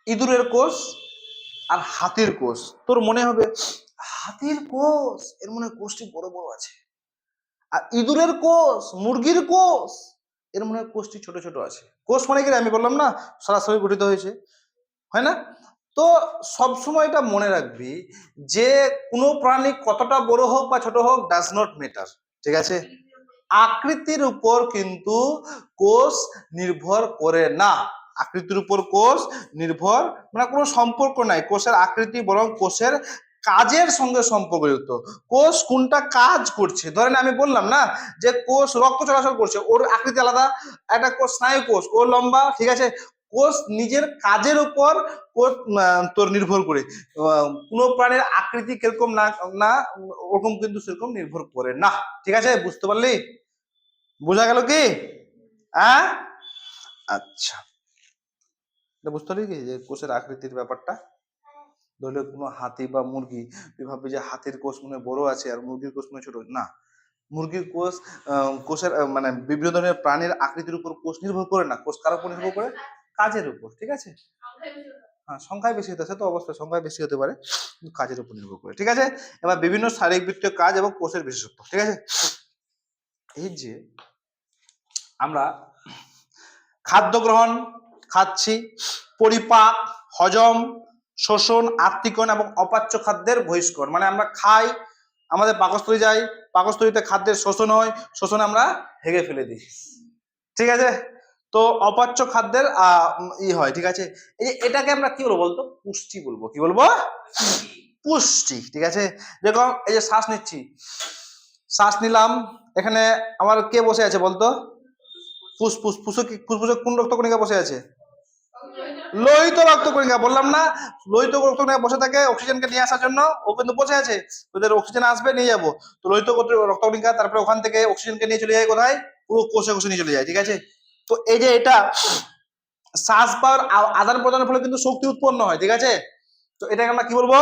ইঁদুরের কোষ আর হাতির কোষ, তোর মনে হবে হাতির কোষ এর মনে কোষটি বড় বড় আছে, আর ইঁদুরের কোষ, মুরগির কোষ এর মনে কোষটি ছোট ছোট আছে। কোষ মানে কি আমি বললাম না, সরাসরি গঠিত হয়েছে, হয় না? তো সবসময় এটা মনে রাখবি যে কোনো প্রাণী কতটা বড় হোক বা ছোট হোক ডাজ নট ম্যাটার, ঠিক আছে। আকৃতির উপর কিন্তু কোষ নির্ভর করে না, আকৃতির উপর কোষ নির্ভর মানে কোনো সম্পর্ক নাই কোষের আকৃতি, বরং কোষের কাজের সঙ্গে সম্পর্কযুক্ত। কোষ কোনটা কাজ করছে, ধরেন আমি বললাম না যে কোষ রক্ত চলাচল করছে, ওর আকৃতি আলাদা। একটা কোষ স্নায়ু কোষ, ও লম্বা, ঠিক আছে। কোষ নিজের কাজের উপর তোর নির্ভর করে, কোনো প্রাণীর আকৃতি কিরকম না না ওরকম কিন্তু সেরকম নির্ভর করে না, ঠিক আছে, বুঝতে পারলি? বোঝা গেল কি? আচ্ছা, বুঝতে পারলি কি যে কোষের আকৃতির ব্যাপারটা? ধরলে কোনো হাতি বা মুরগি, তুই ভাববি যে হাতির কোষ মনে বড় আছে আর মুরগির কোষ মনে ছোট, না। মুরগির কোষ কোষের মানে বিভিন্ন ধরনের প্রাণীর আকৃতির উপর কোষ নির্ভর করে না, কোষ কার উপর নির্ভর করে? কাজের উপর, ঠিক আছে। হ্যাঁ, সংখ্যায় বেশি হতে, তো অবশ্যই সংখ্যায় বেশি হতে পারে, কিন্তু কাজের উপর নির্ভর করে, ঠিক আছে। এবার বিভিন্ন শারীরবৃত্তীয় কাজ এবং কোষের বিশেষত্ব, ঠিক আছে। এই যে আমরা খাদ্য গ্রহণ, খাচ্ছি, পরিপাক, হজম, শোষণ, আত্তীকরণ এবং অপাচ্য খাদ্যের বহিষ্করণ। মানে আমরা খাই, আমাদের পাকস্থলী যাই, পাকস্থলীতে খাদ্যের শোষণ হয়, শোষণে আমরা ভেঙে ফেলে দিই। ঠিক আছে, তো অপাচ্য খাদ্যের হয়। ঠিক আছে, এই যে এটাকে আমরা কি বলবো বলতো? পুষ্টি বলবো। কি বলবো? পুষ্টি। ঠিক আছে, যেরকম এই যে শ্বাস নিচ্ছি, শ্বাস নিলাম, এখানে আমার কে বসে আছে বলতো? ফুসফুস। ফুসফুসে কোন রক্তকণিকা বসে আছে? লোহিত রক্তকণিকা। বললাম না, লোহিত রক্তকণিকা বসে থাকে অক্সিজেনকে নিয়ে আসার জন্য, ও কিন্তু বসে আছে, ওদের অক্সিজেন আসবে, নিয়ে যাবো। তো লোহিত রক্তকণিকা তারপরে ওখান থেকে অক্সিজেনকে নিয়ে চলে যায় কোথায়? পুরো কোষে কোষে নিয়ে চলে যায়। ঠিক আছে, তো এই যে এটা শ্বাস পাওয়ার আদান প্রদানের ফলে কিন্তু শক্তি উৎপন্ন হয়। ঠিক আছে, তো এটাকে আমরা কি বলবো?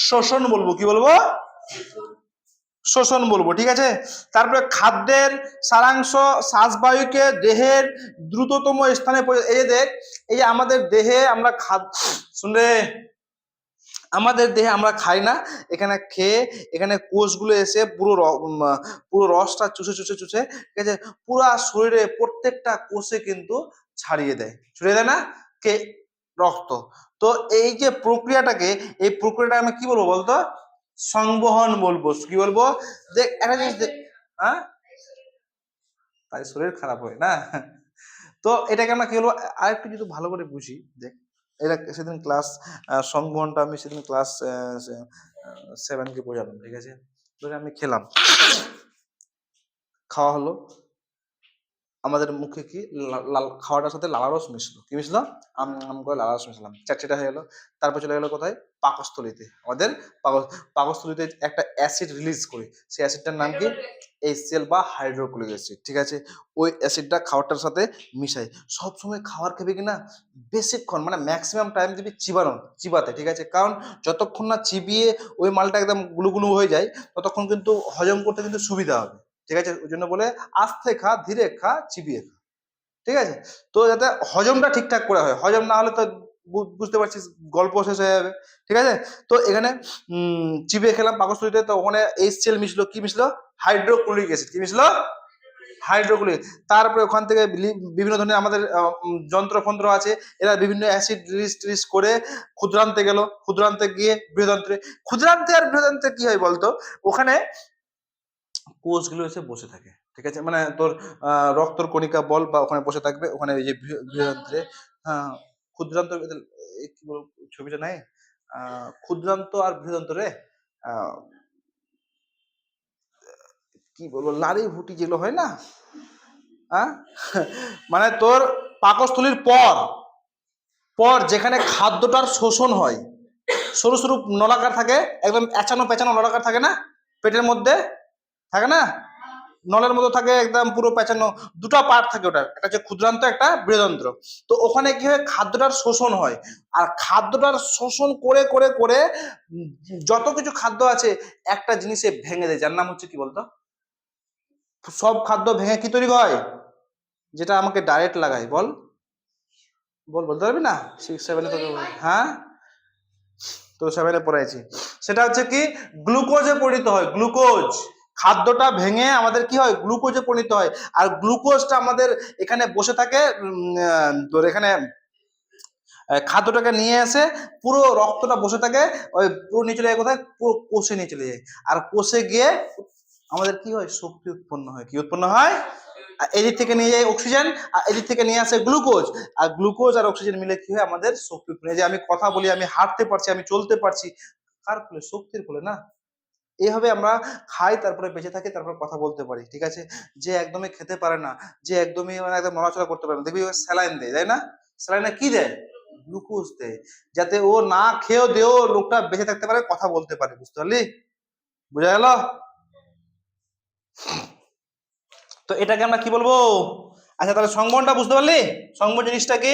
শোষণ বলবো। কি বলবো? শোষণ বলবো। ঠিক আছে, তারপরে খাদ্যের সারাংশ শ্বাসবায়ুকে দেহের দ্রুততম স্থানে এই যে দেখ, এই যে আমাদের দেহে আমরা শুনলে আমাদের দেহে আমরা খাই না, এখানে খেয়ে এখানে কোষগুলো এসে পুরো রসটা চুষে চুষে চুষে, ঠিক আছে, পুরা শরীরে প্রত্যেকটা কোষে কিন্তু ছাড়িয়ে দেয়। ছড়িয়ে দেয় না? কে? রক্ত। তো এই যে প্রক্রিয়াটাকে, এই প্রক্রিয়াটা আমি কি বলবো বলতো? সংবহন বলবো। কি বলবো? দেখ একটা জিনিস দেখ, হ্যাঁ, তাই শরীর খারাপ হয় না। তো এটাকে আমরা কি বলবো? আরেকটু যদি ভালো করে বুঝি, দেখ এটা সেদিন ক্লাস সংবহনটা আমি সেদিন ক্লাস 7 কে বোঝালাম। ঠিক আছে, ধরে আমি খেলাম, খাওয়া হলো, আমাদের মুখে কি লাল খাওয়াটার সাথে লালা রস মিশলো। কি মিশলো? আম করে লালা রস মিশলাম, চারটেটা হয়ে গেলো। তারপর চলে গেলো কোথায়? পাকস্থলীতে। আমাদের পাকস্থলীতে একটা অ্যাসিড রিলিজ করে, সেই অ্যাসিডটার নাম কি? HCl বা হাইড্রোক্লোরিক অ্যাসিড। ঠিক আছে, ওই অ্যাসিডটা খাবারটার সাথে মিশাই। সবসময় খাবার খাবে কিনা বেশিক্ষণ, মানে ম্যাক্সিমাম টাইম দিবি চিবাতে। ঠিক আছে, কারণ যতক্ষণ না চিবিয়ে ওই মালটা একদম গুলুগুলু হয়ে যায়, ততক্ষণ কিন্তু হজম করতে কিন্তু সুবিধা হবে। ঠিক আছে, ওই জন্য বলে আস্তে খা, ধীরে খা, চিবিয়ে খা। ঠিক আছে, তো যাতে হজমটা ঠিকঠাক করে হয়, হজম না হলে তো বুঝতে পারছিস গল্প শেষ হয়ে যাবে। ঠিক আছে, তো এখানে চিবিয়ে খেলাম পাকস্থলীতে, তো ওখানে HCl মিশলো। কি মিশলো? Hydrochloric acid. কি মিশলো? হাইড্রোক্লোরিক। তারপরে ওখান থেকে বিভিন্ন ধরনের আমাদের যন্ত্রফন্ত্র আছে, এরা বিভিন্ন অ্যাসিড রিলিজ করে ক্ষুদ্রান্তে গেল, ক্ষুদ্রান্তে গিয়ে বৃহদান্ত্রে। ক্ষুদ্রান্তে আর বৃহদান্তে কি হয় বলতো? ওখানে কোষগুলো এসে বসে থাকে। ঠিক আছে, মানে তোর রক্তর কণিকা বল বা ওখানে বসে থাকবে, ওখানে এই যে বৃহদান্ত্রে। হ্যাঁ, ক্ষুদ্রান্ত কি বল, ছবিটা নাই, ক্ষুদ্রান্ত আর বৃহদান্ত রে, কি বলবো, লাড়ি ভুটি যেগুলো হয় না, হ্যাঁ, মানে তোর পাকস্থলীর পর পর যেখানে খাদ্যটার শোষণ হয়, সরু সরু নলাকার থাকে, একদম এচানো পেঁচানো নলাকার থাকে না পেটের মধ্যে, থাকে না? নলের মতো থাকে, একদম পুরো পেঁচানো। দুটো পার্ট থাকে ওটার, একটা হচ্ছে ক্ষুদ্রান্ত, একটা বৃহদান্ত্র। তো ওখানে কি হয়? খাদ্যটার শোষণ হয়, আর খাদ্যটার শোষণ করে করে করে যত কিছু খাদ্য আছে একটা জিনিসে ভেঙে দেয়, যার নাম হচ্ছে কি বলতো? সব খাদ্য ভেঙে কি তৈরি হয়? যেটা আমাকে ডাইরেক্ট লাগায়, বল বল, বলতে পারবি না? 6-7 তোকে হ্যাঁ, তো 7 পড়াইছি। সেটা হচ্ছে কি? গ্লুকোজে পরিণত হয়। গ্লুকোজ, খাদ্যটা ভেঙে আমাদের কি হয়? গ্লুকোজে পরিণত হয়। আর গ্লুকোজটা আমাদের এখানে বসে থাকে, তোর এখানে খাদ্যটাকে নিয়ে এসে পুরো রক্তটা বসে থাকে, ওই পুরো নিয়ে চলে যায় কোথায়? পুরো কোষে নিয়ে চলে যায়। আর কোষে গিয়ে আমাদের কি হয়? শক্তি উৎপন্ন হয়। কি উৎপন্ন হয়? এদিক থেকে নিয়ে যায় অক্সিজেন, আর এদিক থেকে নিয়ে আসে গ্লুকোজ। আর গ্লুকোজ আর অক্সিজেন মিলে কি হয়? আমাদের শক্তি উৎপন্ন। যে আমি কথা বলি, আমি হাঁটতে পারছি, আমি চলতে পারছি, কার ফলে? শক্তির ফলে না? এইভাবে আমরা খাই, তারপরে বেঁচে থাকি, তারপরে কথা বলতে পারি। ঠিক আছে, যে একদমই খেতে পারে না, যে একদমই মানে একদম নড়াচড়া করতে পারে না, দেখবি স্যালাইন দেয়, তাই না? স্যালাইনে কি দেয়? গ্লুকোজ দেয়, যাতে ও না খেয়েও দেও লোকটা বেঁচে থাকতে পারে, কথা বলতে পারে। বুঝতে পারলি? বুঝা গেল? তো এটাকে আমরা কি বলবো? আচ্ছা, তাহলে সংবহনটা বুঝতে পারলি? সংবহন জিনিসটা কি?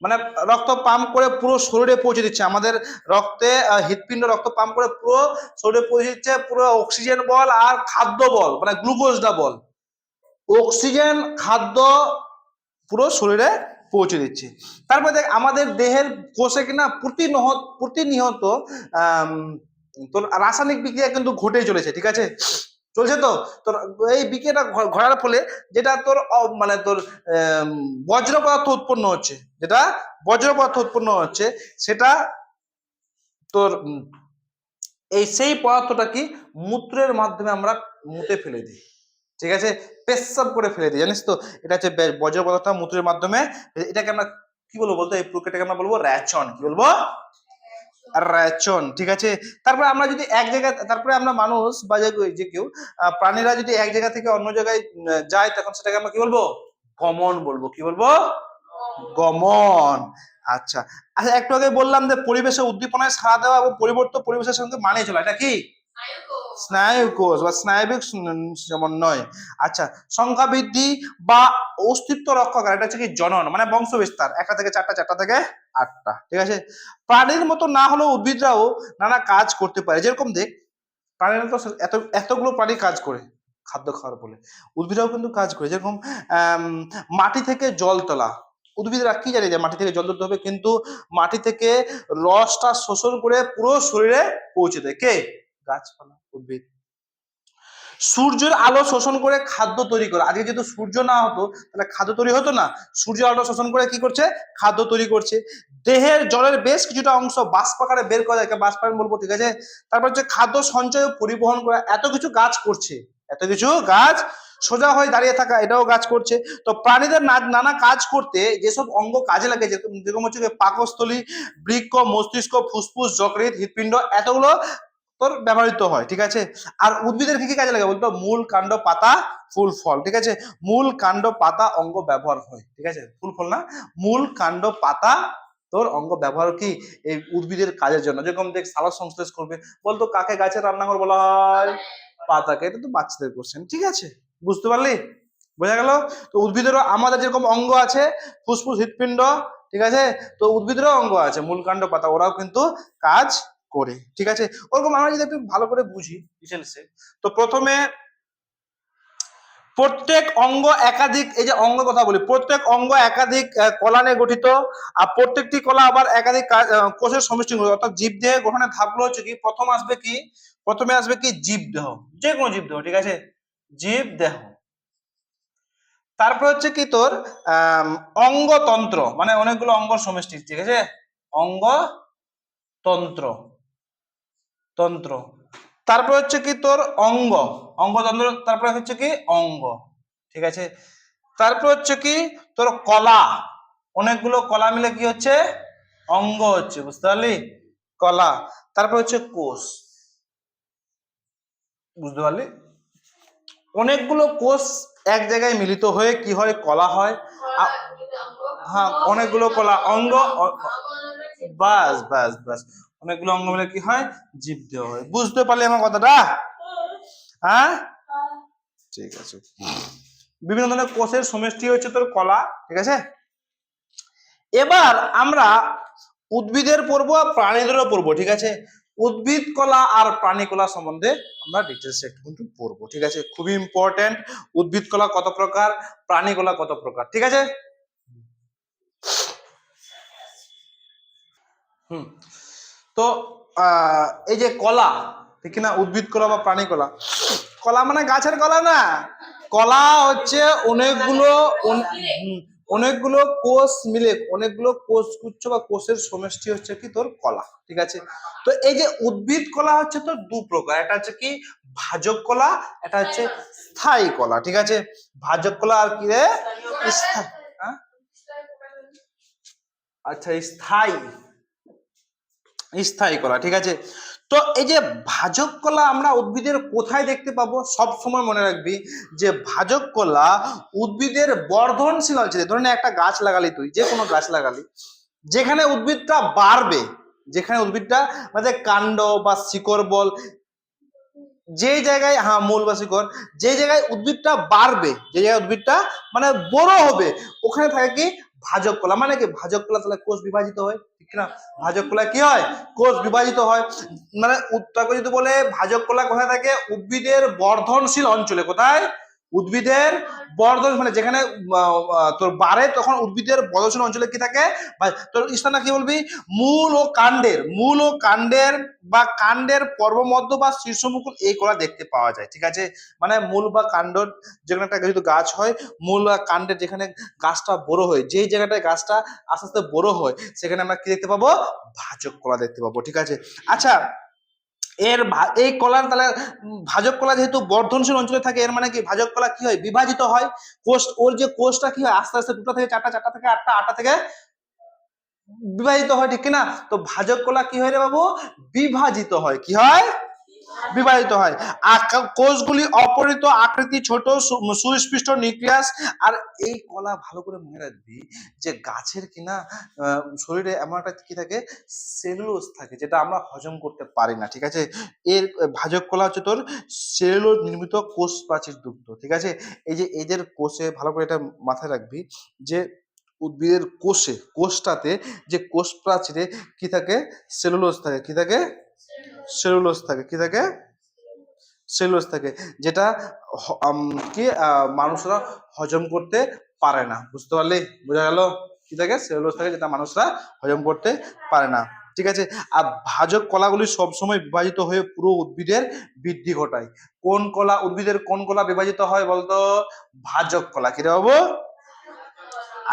মানে রক্ত পাম্প করে পুরো শরীরে পৌঁছে দিচ্ছে, আমাদের রক্তে হৃৎপিণ্ড রক্ত পাম্প করে পুরো শরীরে পৌঁছে দিচ্ছে, পুরো অক্সিজেন বল আর খাদ্য বল, মানে গ্লুকোজটা বল, অক্সিজেন খাদ্য পুরো শরীরে পৌঁছে দিচ্ছে। তারপরে দেখ আমাদের দেহের কোষে কিনা প্রতিনিয়ত তোর রাসায়নিক বিক্রিয়া কিন্তু ঘটেই চলেছে। ঠিক আছে, চলছে তো। তোর এই বিক্রিয়াটা ঘটার ফলে যেটা তোর মানে তোর বজ্র পদার্থ উৎপন্ন হচ্ছে, যেটা বজ্র পদার্থ উৎপন্ন হচ্ছে, সেটা তোর এই সেই পদার্থটা কি মূত্রের মাধ্যমে আমরা মুতে ফেলে দিই, ঠিক আছে, পেশাব করে ফেলে দিই, জানিস তো, এটা হচ্ছে বর্জ্য পদার্থ মূত্রের মাধ্যমে, এটাকে আমরা কি বলবো বলতো, এই প্রক্রিয়াটাকে আমরা বলবো রেচন, কি বলবো, রেচন, ঠিক আছে। তারপরে আমরা যদি এক জায়গায়, তারপরে আমরা মানুষ বা যে কেউ প্রাণীরা যদি এক জায়গা থেকে অন্য জায়গায় যায়, তখন সেটাকে আমরা কি বলবো, গমন বলবো, কি বলবো, গমন। আচ্ছা আচ্ছা, একটু আগে বললাম যে পরিবেশে উদ্দীপনায় সাড়া দেওয়া এবং পরিবর্তন পরিবেশের সঙ্গে মানিয়ে চলা, এটা কি স্নায়ু কোষ বা স্নায়বিক সমন্বয়। আচ্ছা, সংখ্যা বৃদ্ধি বা অস্তিত্ব রক্ষা করা, এটা হচ্ছে কি জনন, মানে বংশ বিস্তার, 1টা থেকে 4টা, 4টা থেকে 8টা, ঠিক আছে। প্রাণীর মতো না হলেও উদ্ভিদরাও নানা কাজ করতে পারে, যেরকম দেখ প্রাণীরা তো এতগুলো প্রাণী কাজ করে খাদ্য খাওয়ার বলে, উদ্ভিদরাও কিন্তু কাজ করে, যেরকম মাটি থেকে জল তোলা, উদ্ভিদরা কি জানে যে মাটি থেকে জল তুলতে হবে, কিন্তু মাটি থেকে রসটা শোষণ করে পুরো শরীরে পৌঁছে দেয় কে, গাছপালা, উদ্ভিদ। সূর্যের আলো শোষণ করে খাদ্য তৈরি করে, আজকে যেহেতু সূর্য না হতো তাহলে খাদ্য তৈরি হতো না, সূর্যের আলো শোষণ করে কি করছে, খাদ্য তৈরি করছে। দেহের জলের বেশ কিছুটা অংশ বাষ্প আকারে বের করা যায়, বাষ্পায়ন বলবো, ঠিক আছে। তারপর হচ্ছে খাদ্য সঞ্চয় পরিবহন করা, এত কিছু গাছ করছে, এত কিছু গাছ, সোজা হয়ে দাঁড়িয়ে থাকা, এটাও গাছ করছে। তো প্রাণীদের নানা কাজ করতে যেসব অঙ্গ কাজে লাগে, যেরকম হচ্ছে পাকস্থলী, বৃক্ক, মস্তিষ্ক, ফুসফুস, যকৃৎ, হৃৎপিণ্ড, এতগুলো তোর ব্যবহৃত হয়, ঠিক আছে। আর উদ্ভিদের কি কি কাজে লাগে বলতো, মূল, কাণ্ড, পাতা, ফুল, ফল, ঠিক আছে। মূল, কাণ্ড, পাতা, অঙ্গ ব্যবহার হয়, ঠিক আছে, ফুল ফল না, মূল, কাণ্ড, পাতা তোর অঙ্গ ব্যবহার কি এই উদ্ভিদের কাজের জন্য। যেরকম দেখ সালোক সংশ্লেষ করবে, বলতো কাকে গাছের রান্নাঘর বলা হয়, পাতাকে, এটা তো বাচ্চাদের কোশ্চেন, ঠিক আছে, বুঝতে পারলি, বোঝা গেল। তো উদ্ভিদেরও আমাদের যেরকম অঙ্গ আছে, ফুসফুস, হৃৎপিণ্ড, ঠিক আছে, তো উদ্ভিদেরও অঙ্গ আছে, মূল, কাণ্ড, পাতা, ওরাও কিন্তু কাজ করে, ঠিক আছে। ওরকম আমরা যদি একটু ভালো করে বুঝি ডিটেলসে, তো প্রথমে প্রত্যেক অঙ্গ একাধিক, এই যে অঙ্গ কথা বলি, প্রত্যেক অঙ্গ একাধিক কলা নিয়ে গঠিত, আর প্রত্যেকটি কলা আবার একাধিক কোষের সমষ্টি, অর্থাৎ জীবদেহ গঠনের ধাপগুলো হচ্ছে কি, প্রথমে আসবে কি জীবদেহ, যে কোনো জীবদেহ, ঠিক আছে, জীবদেহ। তারপর হচ্ছে কি তোর অঙ্গতন্ত্র, মানে অনেকগুলো অঙ্গ সমষ্টি, ঠিক আছে, অঙ্গতন্ত্র, তন্ত্র। তারপর হচ্ছে কি তোর অঙ্গতন্ত্র, তারপরে হচ্ছে কি অঙ্গ, ঠিক আছে। তারপর হচ্ছে কি তোর কলা, অনেকগুলো কলা মিলে কি হচ্ছে, অঙ্গ হচ্ছে, বুঝতে পারলি, কলা। তারপর হচ্ছে কোষ, বুঝতে পারলি, অনেকগুলো কোষ এক জায়গায় মিলিত হয়ে কি হয়, কলা হয়। হ্যাঁ, অনেকগুলো কলা, অঙ্গ, বাস বাস বাস, অনেকগুলো অঙ্গ মিলে কি হয়, জীবদেহ হয়। বুঝতে পারলি আমার কথাটা, হ্যাঁ, ঠিক আছে। বিভিন্ন ধরনের কোষের সমষ্টি হচ্ছে তোর কলা, ঠিক আছে। এবার আমরা উদ্ভিদের পড়বো আর প্রাণীদেরও পড়বো, ঠিক আছে। উদ্ভিদ কলা আর প্রাণী কলা সম্বন্ধে আমরা ডিটেলসে একটু কিন্তু পড়বো, ঠিক আছে, খুবই ইম্পর্টেন্ট। উদ্ভিদ কলা কত প্রকার, প্রাণী কলা কত প্রকার, ঠিক আছে। তো এই যে কলা, ঠিক না, উদ্ভিদ কলা বা প্রাণী কলা, কলা মানে গাছের কলা না, কলা হচ্ছে অনেকগুলো কোষ মিলে, অনেকগুলো কোষ গুচ্ছ বা কোষের সমষ্টি হচ্ছে কি তোর কলা, ঠিক আছে। তো এই যে উদ্ভিদ কলা হচ্ছে তোর দু প্রকার, এটা হচ্ছে কি ভাজক কলা, এটা হচ্ছে স্থায়ী কলা, ঠিক আছে। ভাজক কলা আর কি রে, আচ্ছা, স্থায়ী, স্থায়ী কলা, ঠিক আছে। তো এই যে ভাজক কলা আমরা উদ্ভিদের কোথায় দেখতে পাবো, সব সময় মনে রাখবি যে ভাজক কলা উদ্ভিদের বর্ধনশীল অঞ্চলে, ধরে একটা গাছ লাগালি, তুই যে কোনো গাছ লাগালি, যেখানে উদ্ভিদটা বাড়বে, যেখানে উদ্ভিদটা মানে কাণ্ড বা শিকড় বল, যে জায়গায়, হ্যাঁ মূল বা শিকড়, যে জায়গায় উদ্ভিদটা বাড়বে, যে জায়গায় উদ্ভিদটা মানে বড় হবে, ওখানে থাকে কি ভাজক কলা। মানে কি ভাজক কলা, তাহলে কোষ বিভাজিত হয়, ঠিক না, ভাজক কলা কি হয়, কোষ বিভাজিত হয়। মানে উত্তর যদি বলে ভাজক কলা কোথায় থাকে, উদ্ভিদের বর্ধনশীল অঞ্চলে, কোথায়, উদ্ভিদের বর্ধন মানে যেখানে তোর বাড়ে তখন উদ্ভিদের বর্ধনশীল অঞ্চলে কি থাকে, বা তোর স্থানটা কি বলবি, মূল ও কাণ্ডের বা কাণ্ডের পর্বমধ্য বা শীর্ষমুকুল এই কলা দেখতে পাওয়া যায়। ঠিক আছে, মানে মূল বা কাণ্ড যেখানে একটা যেহেতু গাছ হয়, মূল বা কাণ্ডের যেখানে গাছটা বড় হয়, যেই জায়গাটায় গাছটা আস্তে আস্তে বড় হয় সেখানে আমরা কি দেখতে পাবো, ভাজক কলা দেখতে পাবো। ঠিক আছে, আচ্ছা এই কলার তাহলে ভাজক কলা যেহেতু বর্ধনশীল অঞ্চলে থাকে, এর মানে কি ভাজক কলা কি হয়, বিভাজিত হয়। কোষ, ওর যে কোষটা কি হয় আস্তে আস্তে 2টা থেকে 4টা, 4টা থেকে 8টা, 8টা থেকে বিভাজিত হয়, ঠিক কিনা? তো ভাজক কলা কি হয় রে বাবু, বিভাজিত হয়। কি হয়, বিভাজিত হয়। কোষগুলি অপরিত আকৃতি, ছোট সুস্পষ্ট নিউক্লিয়াস। আর এই কলা ভালো করে মনে রাখবি যে গাছের কিনা শরীরে এমন একটা কি থাকে, সেলুলোজ থাকে, যেটা আমরা হজম করতে পারি না। ঠিক আছে, এর ভাজক কলা হচ্ছে তোর সেলুলোজ নির্মিত কোষ প্রাচীর যুক্ত। ঠিক আছে, এই যে এদের কোষে ভালো করে এটা মাথায় রাখবি যে উদ্ভিদের কোষটাতে যে কোষ প্রাচীরে কি থাকে, সেলুলোজ থাকে। কি থাকে, সেলুলোজ থাকে। কি থাকে, সেলুলোজ থাকে, যেটা কি মানুষরা হজম করতে পারে না। বুঝতে পারলি, বোঝা গেল? কি থাকে, সেলুলোজ থাকে, যেটা মানুষরা হজম করতে পারে না। ঠিক আছে, আর ভাজক কলাগুলি সবসময় বিভাজিত হয়ে পুরো উদ্ভিদের বৃদ্ধি ঘটায়। কোন কলা, উদ্ভিদের কোন কলা বিভাজিত হয় বলতো, ভাজক কলা। কি রে বাবু?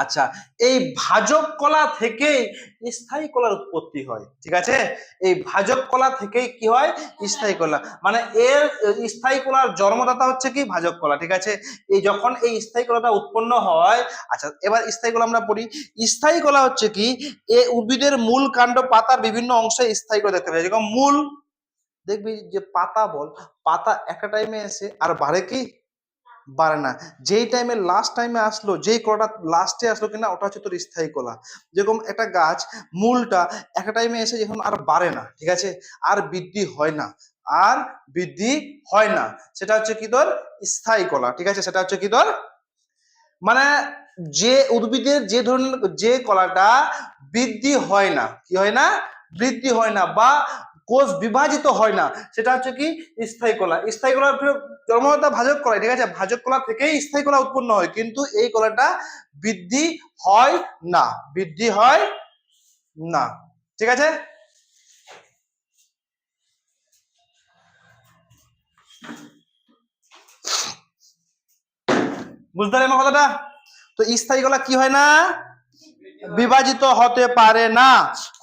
আচ্ছা, এই ভাজক কলা থেকেই স্থায়ী কলার উৎপত্তি হয়। ঠিক আছে, এই ভাজক কলা থেকেই কি হয়, স্থায়ী কলা। মানে এর স্থায়ী কলার জন্মদাতা হচ্ছে কি, ভাজক কলা। ঠিক আছে, এই যখন এই স্থায়ী কলাটা উৎপন্ন হয়, আচ্ছা এবার স্থায়ী কলা আমরা পড়ি। স্থায়ী কলা হচ্ছে কি, এ উদ্ভিদের মূল, কাণ্ড, পাতার বিভিন্ন অংশে স্থায়ী কলা দেখতে পাই। যেরকম মূল, দেখবি যে পাতা বল, পাতা একটা টাইমে এসে আর বাড়ে কি, বাড়ে না। যেই টাইমে লাস্ট টাইমে আসলো, যেই কলাটা লাস্টে আসলো কিনা, ওটা হচ্ছে তোর স্থায়ী কলা। যেরকম একটা গাছ মূলটা একটা টাইমে এসে যখন আর বাড়ে না, ঠিক আছে, আর বৃদ্ধি হয় না, আর বৃদ্ধি হয় না, সেটা হচ্ছে কি তোর স্থায়ী কলা। ঠিক আছে, সেটা হচ্ছে কি তোর, মানে যে উদ্ভিদের যে ধরনের যে কলাটা বৃদ্ধি হয় না, কি হয় না, বৃদ্ধি হয় না, বা কোষ বিভাজিত হয় না, সেটা হচ্ছে কি, স্থায়ী কলা। স্থায়ী কলার জন্মদাতা ভাজক কলা। ঠিক আছে, ভাজক কলা থেকেই স্থায়ী কলা উৎপন্ন হয়, কিন্তু এই কলাটা বৃদ্ধি হয় না, বৃদ্ধি হয় না। ঠিক আছে, বুঝতে পারলি আমার কথাটা? তো স্থায়ী কলা কি হয় না, বিভাজিত হতে পারে না।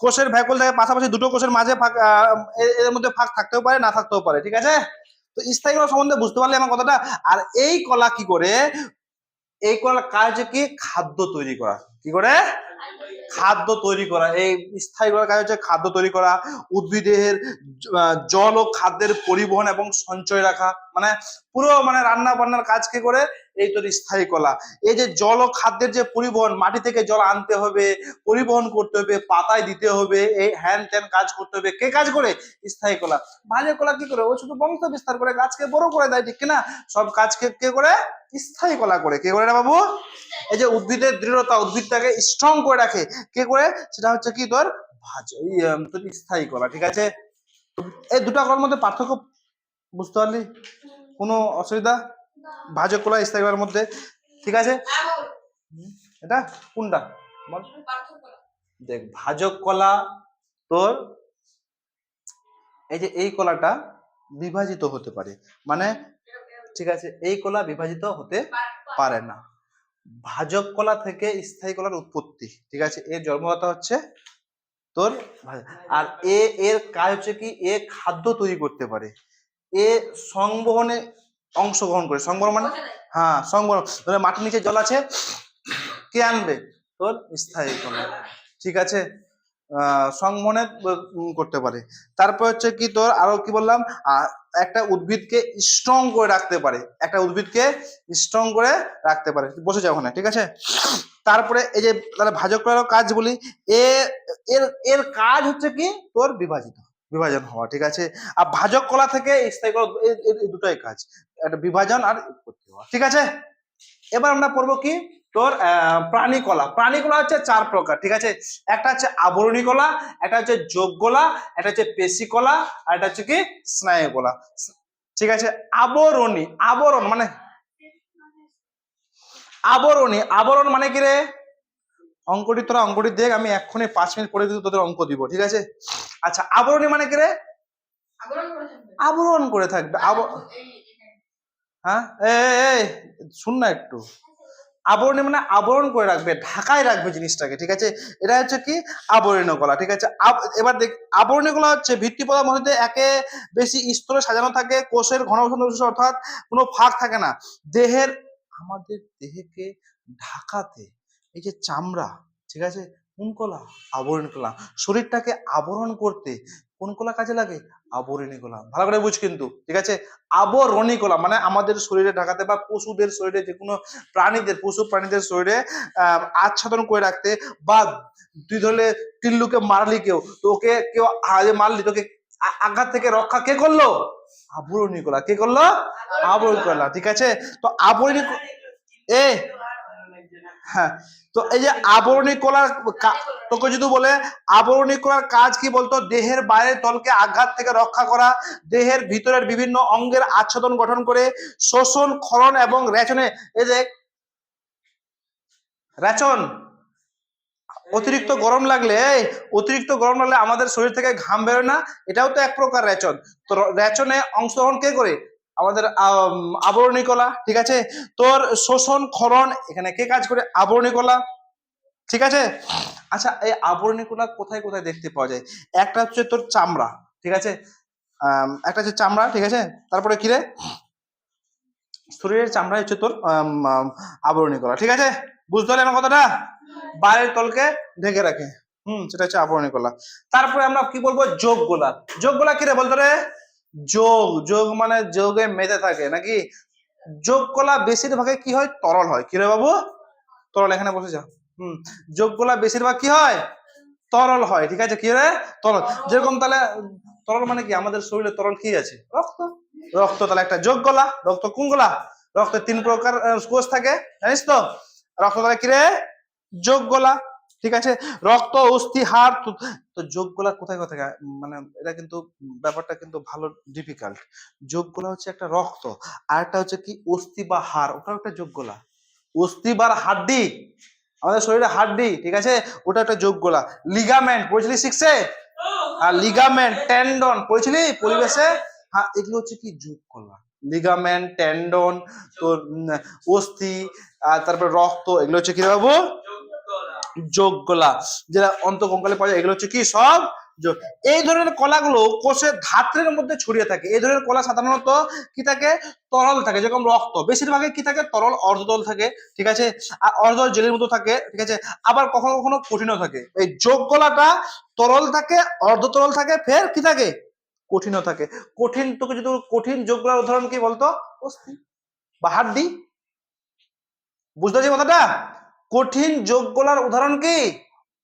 কোষের ভ্যাকুল থাকে, পাশাপাশি দুটো কোষের মাঝে ফাঁক, এর মধ্যে ফাঁক থাকতেও পারে, না থাকতেও পারে। ঠিক আছে, তো স্থায়ী কলা সম্বন্ধে বুঝতে পারলে আমার কথাটা। আর এই কলা কি করে, এই কলার কাজ হচ্ছে কি, খাদ্য তৈরি করা। কি করে, খাদ্য তৈরি করা। এই স্থায়ী কলার কাজ হচ্ছে খাদ্য তৈরি করা, উদ্ভিদের জল ও খাদ্যের পরিবহন এবং সঞ্চয় রাখা। মানে পুরো মানে রান্না বান্নার কাজ কে করে, এই তোর স্থায়ী কলা। এই যে জল ও খাদ্যের যে পরিবহন, মাটি থেকে জল আনতে হবে, পরিবহন করতে হবে, পাতায় দিতে হবে, এই হ্যান ত্যান কাজ করতে হবে, কে কাজ করে, স্থায়ী কলা। ভাজক কলা কি করে, ও শুধু বংশ বিস্তার করে, গাছকে বড় করে দেয়। ঠিক কিনা, সব কাজ কে করে, স্থায়ী কলা করে। কে করে না বাবু, এই যে উদ্ভিদের দৃঢ়তা, উদ্ভিদটাকে স্ট্রং করে রাখে, কে করে, সেটা হচ্ছে কি তোর তোর স্থায়ী কলা। ঠিক আছে, এই দুটো কলার মধ্যে পার্থক্য বুঝতে পারলি, কোনো অসুবিধা, ভাজক কলা স্থায়ী কলার মধ্যে? ঠিক আছে, এটা কোনটা বল? দেখ, ভাজক কলা তোর এই যে এই কলাটা বিভাজিত হতে পারে, মানে ঠিক আছে, এই কলা বিভাজিত হতে পারে না। ভাজক কলা থেকে স্থায়ী কলার উৎপত্তি। ঠিক আছে, এর জন্মদাতা হচ্ছে তোর আর এর কাজ হচ্ছে কি, এ খাদ্য তৈরি করতে পারে, এ সংবহনে অংশগ্রহণ করে। সংবহন মানে, হ্যাঁ সংবহন, ধরে মাটির নিচে জল আছে, কে আনবে, তোর স্থায়ী কলা। ঠিক আছে, সংবহনে করতে পারে। তারপর হচ্ছে কি তোর আরো কি বললাম, একটা উদ্ভিদকে স্ট্রং করে রাখতে পারে, একটা উদ্ভিদকে স্ট্রং করে রাখতে পারে। বসে যাও ওখানে। ঠিক আছে, তারপরে এই যে তাহলে ভাজক কলার কাজ বলি, এ এর এর কাজ হচ্ছে কি তোর বিভাজন হওয়া। ঠিক আছে, আর ভাজক কলা থেকে স্থায়ী কলা, এই দুটোই কাজ, একটা বিভাজন আর উৎপত্তি হওয়া। ঠিক আছে, এবার আমরা পড়বো কি তোর প্রাণী কলা। প্রাণী কলা হচ্ছে 4 প্রকার। ঠিক আছে, একটা হচ্ছে আবরণী কলা, একটা হচ্ছে যোগ কলা, একটা হচ্ছে পেশি কলা, আর একটা হচ্ছে কি স্নায়ু কলা। ঠিক আছে, আবরণ মানে আবরণী, আবরণ মানে কি রে? অঙ্কটি তোরা অঙ্কটি দেখ, আমি এক্ষুনি 5 মিনিট পরে কিন্তু তোদের অঙ্ক দিব, ঠিক আছে? আচ্ছা, আবরণী মানে কি রে? আবরণ করে থাকবে। হ্যাঁ, এই শুন না একটু। আবরণী মানে আবরণ করে রাখবে, ঢাকায় রাখবে জিনিসটাকে, ঠিক আছে? এটা হচ্ছে কি আবরণী কলা, ঠিক আছে? এবার দেখ, আবরণী কলা হচ্ছে ভিত্তি পদার্থের মধ্যে একে বেশি স্তরে সাজানো থাকে, কোষের ঘন অর্থাৎ কোনো ফাঁক থাকে না। দেহের, আমাদের দেহকে ঢাকাতে এই যে চামড়া, ঠিক আছে, কোন কলা? আবরণী কলা। শরীরটাকে আবরণ করতে কোন কলা কাজে লাগে? আবরণী কলা। ভালো করে বুঝ কিন্তু, ঠিক আছে? আবরণী কলা মানে আমাদের শরীরে ঢাকাতে বা পশুদের শরীরে, যে কোনো প্রাণীদের, পশু প্রাণীদের শরীরে আচ্ছাদন করে রাখতে, বা তুই ধরলে টিল্লুকে মারলি, কেউ তোকে কেউ মারলি, তোকে আঘাত থেকে রক্ষা কে করলো? আবরণী কলা। কে করলো? আবরণী কলা, ঠিক আছে? তো আবরণী এ হ্যাঁ, তো এই যে আবরণী কলার, তোকে যদি বলে আবরণী কলার কাজ কি বলতো? দেহের বাইরের তলকে আঘাত থেকে রক্ষা করা, দেহের ভিতরের বিভিন্ন অঙ্গের আচ্ছাদন গঠন করে, শোষণ, ক্ষরণ এবং রেচনে, এই যে রেচন, অতিরিক্ত গরম লাগলে, অতিরিক্ত গরম লাগলে আমাদের শরীর থেকে ঘাম বেরোয় না, এটাও তো এক প্রকার রেচন। তো রেচনে অংশগ্রহণ কে করে? আমাদের আবরণী কলা, ঠিক আছে? তোর শোষণ, ক্ষরণ, এখানে কে কাজ করে? আবরণী কলা, ঠিক আছে? আচ্ছা, এই আবরণী কলা কোথায় কোথায় দেখতে পাওয়া যায়? একটা হচ্ছে তোর চামড়া, ঠিক আছে? একটা হচ্ছে চামড়া, ঠিক আছে? তারপরে কি রে? শরীরের চামড়া হচ্ছে তোর আবরণী কলা, ঠিক আছে? বুঝতে পারলে আমার কথাটা? বাইরের তলকে ঢেকে রাখে, সেটা হচ্ছে আবরণী কলা। তারপরে আমরা কি বলবো? যোগ গোলা। যোগ গোলা কি রে বলতো রে? যোগ, যোগ মানে যোগে মেতে থাকে নাকি? যোগ কলা বেশিরভাগে কি হয়? তরল হয়। কি রে বাবু? তরল। এখানে বসে যা। যোগ কলা বেশিরভাগ কি হয়? তরল হয়, ঠিক আছে? কি রে? তরল। যেরকম তাহলে তরল মানে কি? আমাদের শরীরে তরল কি আছে? রক্ত। রক্ত তাহলে একটা যোগ গলা। রক্ত কোন গলা? রক্তের 3 প্রকার কোষ থাকে, জানিস তো? রক্ত তাহলে কি রে? যোগ গলা, ঠিক আছে? রক্ত, অস্থি, হাড়। তো যোগ গলা কোথায় কোথায়, মানে এটা কিন্তু ব্যাপারটা কিন্তু ভালো ডিফিকাল্ট। যোগ গলা হচ্ছে একটা রক্ত, আর একটা হচ্ছে কি অস্থি বা হাড়, ওটাও একটা যোগ গলা। অস্থি বা হাড্ডি, আমাদের শরীরে হাড্ডি, ঠিক আছে? ওটা একটা যোগ গলা। লিগামেন্ট পড়েছিলি সিক্সে? আর লিগামেন্ট, টেন্ডন পড়েছিলি পরিবেশে? হ্যাঁ, এগুলো হচ্ছে কি যোগ গলা। লিগামেন্ট, টেন্ডন, তোর অস্থি, আর তারপরে রক্ত, এগুলো হচ্ছে কি বাবু? যোগ গলা। যেটা অন্তঃকঙ্কালে পাওয়া যায়, এগুলো হচ্ছে কি সব যোগ। এই ধরনের কলাগুলো কোষের ধাত্রের মধ্যে ছড়িয়ে থাকে। এই ধরনের কলা সাধারণত কি থাকে? তরল থাকে। যেরকম রক্ত বেশিরভাগই কি থাকে? তরল, অর্ধতরল থাকে, ঠিক আছে? আর অর্ধতরল জেলের মতো থাকে, ঠিক আছে? আবার কখনো কখনো কঠিনও থাকে। এই যোগ গলাটা তরল থাকে, অর্ধতরল থাকে, ফের কি থাকে? কঠিনও থাকে। কঠিন, তোকে যদি কঠিন যোগ গলার উদাহরণ কি বলতো? অস্থি বা হাড্ডি। বুঝতে পারছি কথাটা? কঠিন যোগ গলার উদাহরণ কি?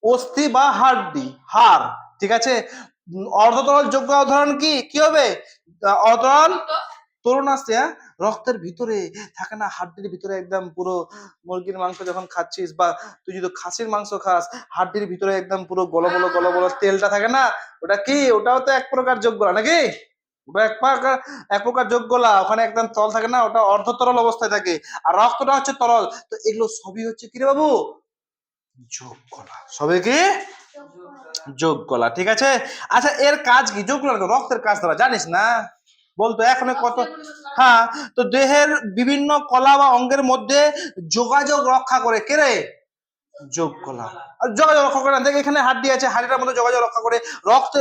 অস্থি বা হাড্ডি, হাড়, ঠিক আছে? অর্ধতরল যোগ গলার উদাহরণ কি? কি হবে? অর্ধতরল তরুণ আসছে, হ্যাঁ? রক্তের ভিতরে থাকে না, হাড্ডির ভিতরে একদম পুরো। মুরগির মাংস যখন খাচ্ছিস, বা তুই যদি খাসির মাংস খাস, হাড্ডির ভিতরে একদম পুরো গলো গলো গলো গলো তেলটা থাকে না? ওটা কি? ওটাও তো এক প্রকার যোগ গলা নাকি? ওটা এক প্রকার যোগ গলা। ওখানে একদম তল থাকে না, ওটা অর্ধতরল অবস্থায় থাকে। আর রক্তটা হচ্ছে তরল। তো এগুলো সবই হচ্ছে কি রে বাবু? যোগ গলা। সবই কি? যোগ গলা, ঠিক আছে? আচ্ছা, এর কাজ কি? যোগ গলা রক্তের কাজ তোরা জানিস না? বলতো এখন কত। হ্যাঁ, তো দেহের বিভিন্ন কলা বা অঙ্গের মধ্যে যোগাযোগ রক্ষা করে কে রে? যোগ গলা। আর যোগাযোগ রক্ষা করে না, দেখ এখানে হাড্ডি আছে, হাড্ডিটার মধ্যে যোগাযোগ রক্ষা করে। রক্ত,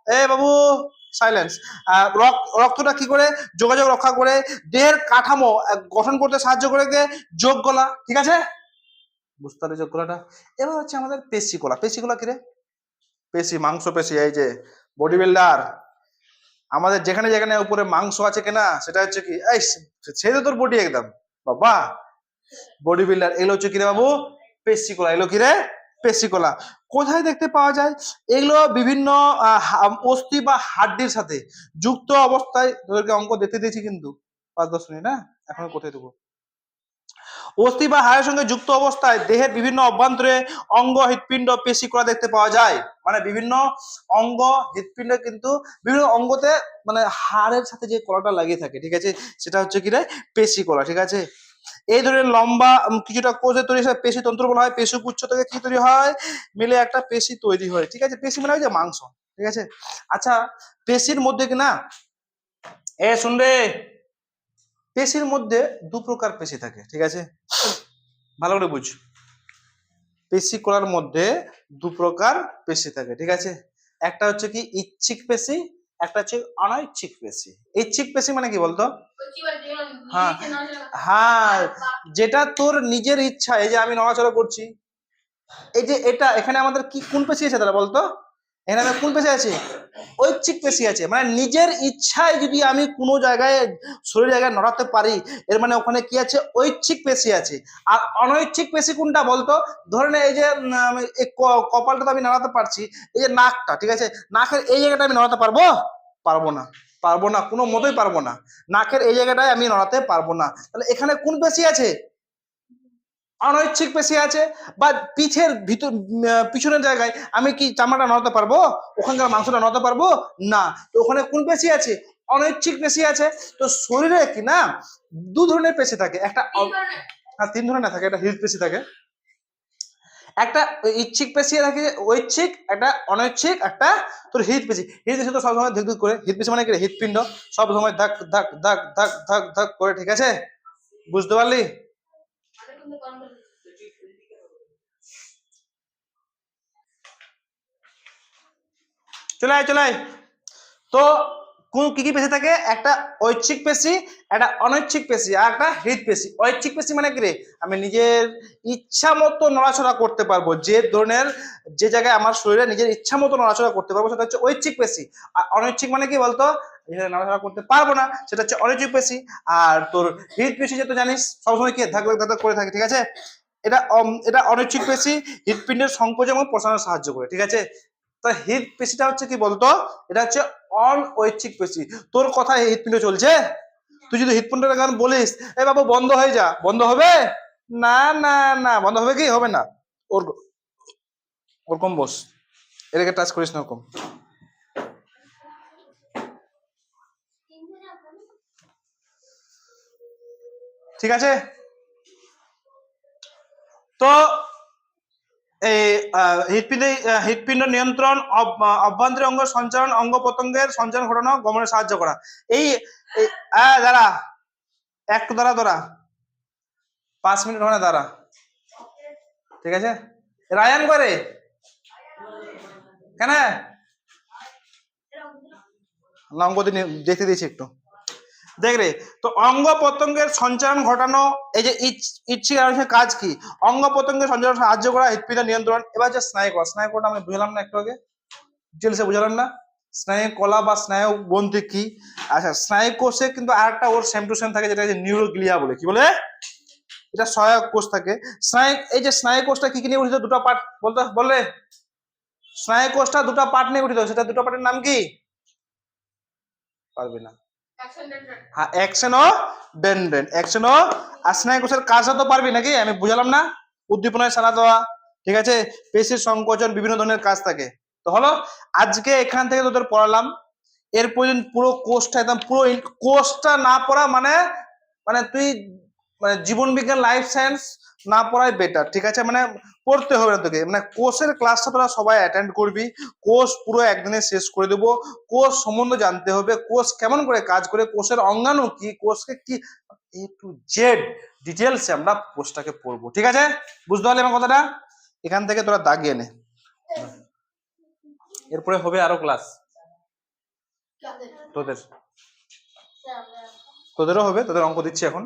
এ বাবু সাইলেন্স। রক্তটা কি করে যোগাযোগ রক্ষা করে? দেহের কাঠামো গঠন করতে সাহায্য করে কে? যোগ গলা, ঠিক আছে? বুঝতে পারলি যোগ গলাটা? এবার হচ্ছে আমাদের পেশি গলা। পেশি গলা কি রে? পেশি, মাংস পেশি, এই যে বডি বিল্ডার, আমাদের যেখানে যেখানে উপরে মাংস আছে কিনা, সেটা হচ্ছে কি? এই ছেড়ে তোর বডি একদম বাবা, বডি বিল্ডার। এগুলো হচ্ছে কি রে বাবু? পেশিকলা। এগুলো কি রে? পেশিকলা। কোথায় দেখতে পাওয়া যায়? এগুলো বিভিন্ন অস্থি বা হাড্ডির সাথে যুক্ত অবস্থায়। তোদেরকে অঙ্ক দেখতে দিয়েছি কিন্তু 5-10 মিনিট, না এখন কোথায় দেবো? অস্থি বা হাড়ের সঙ্গে যুক্ত অবস্থায় দেহের বিভিন্ন অভ্যন্তরে অঙ্গ, হৃৎপিণ্ড, পেশিকলা দেখতে পাওয়া যায়। মানে বিভিন্ন অঙ্গ, হৃৎপিণ্ড, কিন্তু বিভিন্ন অঙ্গতে, মানে হাড়ের সাথে যে কলাটা লাগিয়ে থাকে, ঠিক আছে? সেটা হচ্ছে কি রে? পেশিকলা, ঠিক আছে? এই ধরনের লম্বা কিছুটা কোষে তৈরি হয় পেশি তন্ত্র বলা হয়। পেশিগুচ্ছ থেকে কি তৈরি হয়, মিলে একটা পেশি তৈরি হয়। ঠিক আছে, পেশি মানে ওই যে মাংস। ঠিক আছে, আচ্ছা পেশির মধ্যে কি না, শুন রে, পেশির মধ্যে দু প্রকার পেশি থাকে। ঠিক আছে, ভালো করে বুঝ, পেশি কলার মধ্যে দু প্রকার পেশি থাকে। ঠিক আছে, একটা হচ্ছে কি ইচ্ছিক পেশি, একটা হচ্ছে অনৈচ্ছিক পেশি। ইচ্ছিক পেশি মানে কি বলতো, হ্যাঁ হ্যাঁ, যেটা তোর নিজের ইচ্ছা, এই যে আমি নড়াচড়া করছি, এই যে এটা এখানে আমাদের কি কোন পেশি আছে তারা বলতো, এখানে আমাদের কোন পেশি আছে, ঐচ্ছিক পেশি আছে। মানে নিজের ইচ্ছায় যদি আমি কোনো জায়গায় শরীর জায়গায় নড়াতে পারি, এর মানে ওখানে কি আছে, ঐচ্ছিক পেশি আছে। আর অনৈচ্ছিক পেশি কোনটা বলতো, ধরে নে এই যে কপালটা তো আমি নাড়াতে পারছি, এই যে নাকটা, ঠিক আছে, নাকের এই জায়গাটা আমি নড়াতে পারবো, পারবো না, পারবো না, কোনো মতোই পারবো না, নাকের এই জায়গাটায় আমি নড়াতে পারবো না। তাহলে এখানে কোন পেশি আছে, অনৈচ্ছিক পেশি আছে। বা পিঠের ভিতর পিছনের জায়গায় আমি কি চামড়াটা নড়াতে পারবো, ওখানকার মাংসটা নড়াতে পারবো না, তো ওখানে কোন পেশি আছে, অনৈচ্ছিক পেশি আছে। তো শরীরে কি না দু ধরনের পেশি থাকে, একটা তিন ধরনের থাকে, একটা হৃদপেশি থাকে, একটা ইচ্ছিক পেশি থাকে ঐচ্ছিক, একটা অনৈচ্ছিক, একটা তোর হৃদপেশি। হৃদপেশি তো সবসময় ধুক ধুক করে, হৃদপেশি মানে কি, হৃদপিণ্ড সব সময় ধাক ধাক ধাক ধাক ধাক ধাক করে। ঠিক আছে, বুঝতে পারলি। চলে আয় চলে আয়। তো কোন কি কি পেশি থাকে, একটা ঐচ্ছিক পেশি, একটা অনৈচ্ছিক পেশি, আর একটা হৃদপেশি। ঐচ্ছিক পেশি মানে কি রে, আমি নিজের ইচ্ছা মতো নড়াচড়া করতে পারবো, যে ধরনের যে জায়গায় আমার শরীরে নিজের ইচ্ছা মতো নড়াচড়া করতে পারবো, সেটা হচ্ছে ঐচ্ছিক পেশি। আর অনৈচ্ছিক মানে কি বলতো, যেখানে নড়াচড়া করতে পারবো না, সেটা হচ্ছে অনৈচ্ছিক পেশি। আর তোর হৃদপেশি যে তো জানিস সবসময় কি ধাক ধাক ধাক করে থাকে। ঠিক আছে, এটা এটা অনৈচ্ছিক পেশি, হৃদপিণ্ডের সংকোচন এবং প্রসারণে সাহায্য করে। ঠিক আছে, তো হৃদ পেশিটা হচ্ছে কি বলতো, এটা হচ্ছে অনৈচ্ছিক পেশি। তোর কথায় হৃদপিণ্ড চলছে, তুই যদি হৃদপিণ্ডের গান বলিস, এ বাবু বন্ধ হয়ে যা, বন্ধ হবে না, না না বন্ধ হবে কি, হবে না। ওর ওরকম বস, এটাকে টাচ করিস না ওরকম। ঠিক আছে, তো এই হৃদপিণ্ড নিয়ন্ত্রণ, অভ্যন্তরীণ অঙ্গ সঞ্চালন, অঙ্গ প্রত্যঙ্গের সঞ্চালন ঘটানো, গমনে সাহায্য করা। এই দাঁড়া, একটু দাঁড়া তোরা, 5 মিনিট ওখানে দাঁড়া। ঠিক আছে, রায়ান করে কেন না, অঙ্গ দেখতে দিয়েছি একটু দেখ রে। তো অঙ্গ প্রত্যঙ্গের সঞ্চালন ঘটানো, এই যে ইচ্ছিক কাজ কি, অঙ্গ প্রত্যঙ্গের সঞ্চালন সাহায্য করা, হৃদপিণ্ড নিয়ন্ত্রণ। এবার হচ্ছে স্নায়ু কলা, স্নায়ু কলাটা আমি বুঝলাম না একটু আগে, ডিটেলসে বুঝলাম না, স্নায়ু কলা বা স্নায়ু গ্রন্থি কি। আচ্ছা, স্নায়ু কোষে কিন্তু আরেকটা ওর সেম টু সেম থাকে, যেটা নিউরোগ্লিয়া বলে, কি বলে, এটা সহায়ক কোষ থাকে। স্নায়ু, এই যে স্নায়ু কোষটা কি কি নিয়ে গঠিত, দুটো পার্ট বলতে বললে, স্নায়ু কোষটা দুটো পার্ট নিয়ে গঠিত, সেটা দুটো পার্টের নাম কি, পারবে না, হ্যাঁ অ্যাকশন ও ডেনড্রেন, অ্যাকশন ও, আর স্নায়ু কোষের কাজটা তো পারবি নাকি, আমি বুঝালাম না, উদ্দীপনায় সাড়া দেওয়া, ঠিক আছে, পেশির সংকোচন, বিভিন্ন ধরনের কাজ থাকে। তো হলো, আজকে এখান থেকে তোদের পড়ালাম। এর পর্যন্ত পুরো কোর্সটা একদম পুরো কোর্সটা না পড়া মানে, মানে তুই মানে জীবন বিজ্ঞান লাইফ সায়েন্স না পড়াই বেটার। ঠিক আছে, মানে পড়তে হবে না তোকে, মানে কোর্সের ক্লাসটা তোরা সবাই অ্যাটেন্ড করবি, কোর্স পুরো একদিনে শেষ করে দেবো। কোর্স সম্বন্ধে জানতে হবে, কোর্স কেমন করে কাজ করে, কোর্সের অঙ্গাণু কি, কোর্সকে কি এ টু জেড ডিটেলসে আমরা কোর্সটাকে পড়বো। ঠিক আছে, বুঝতে পারলি আমার কথাটা, এখান থেকে তোরা দাগিয়ে নে, এরপরে হবে আরো ক্লাস তোদের, তোদেরও হবে, তোদের অঙ্ক দিচ্ছি এখন।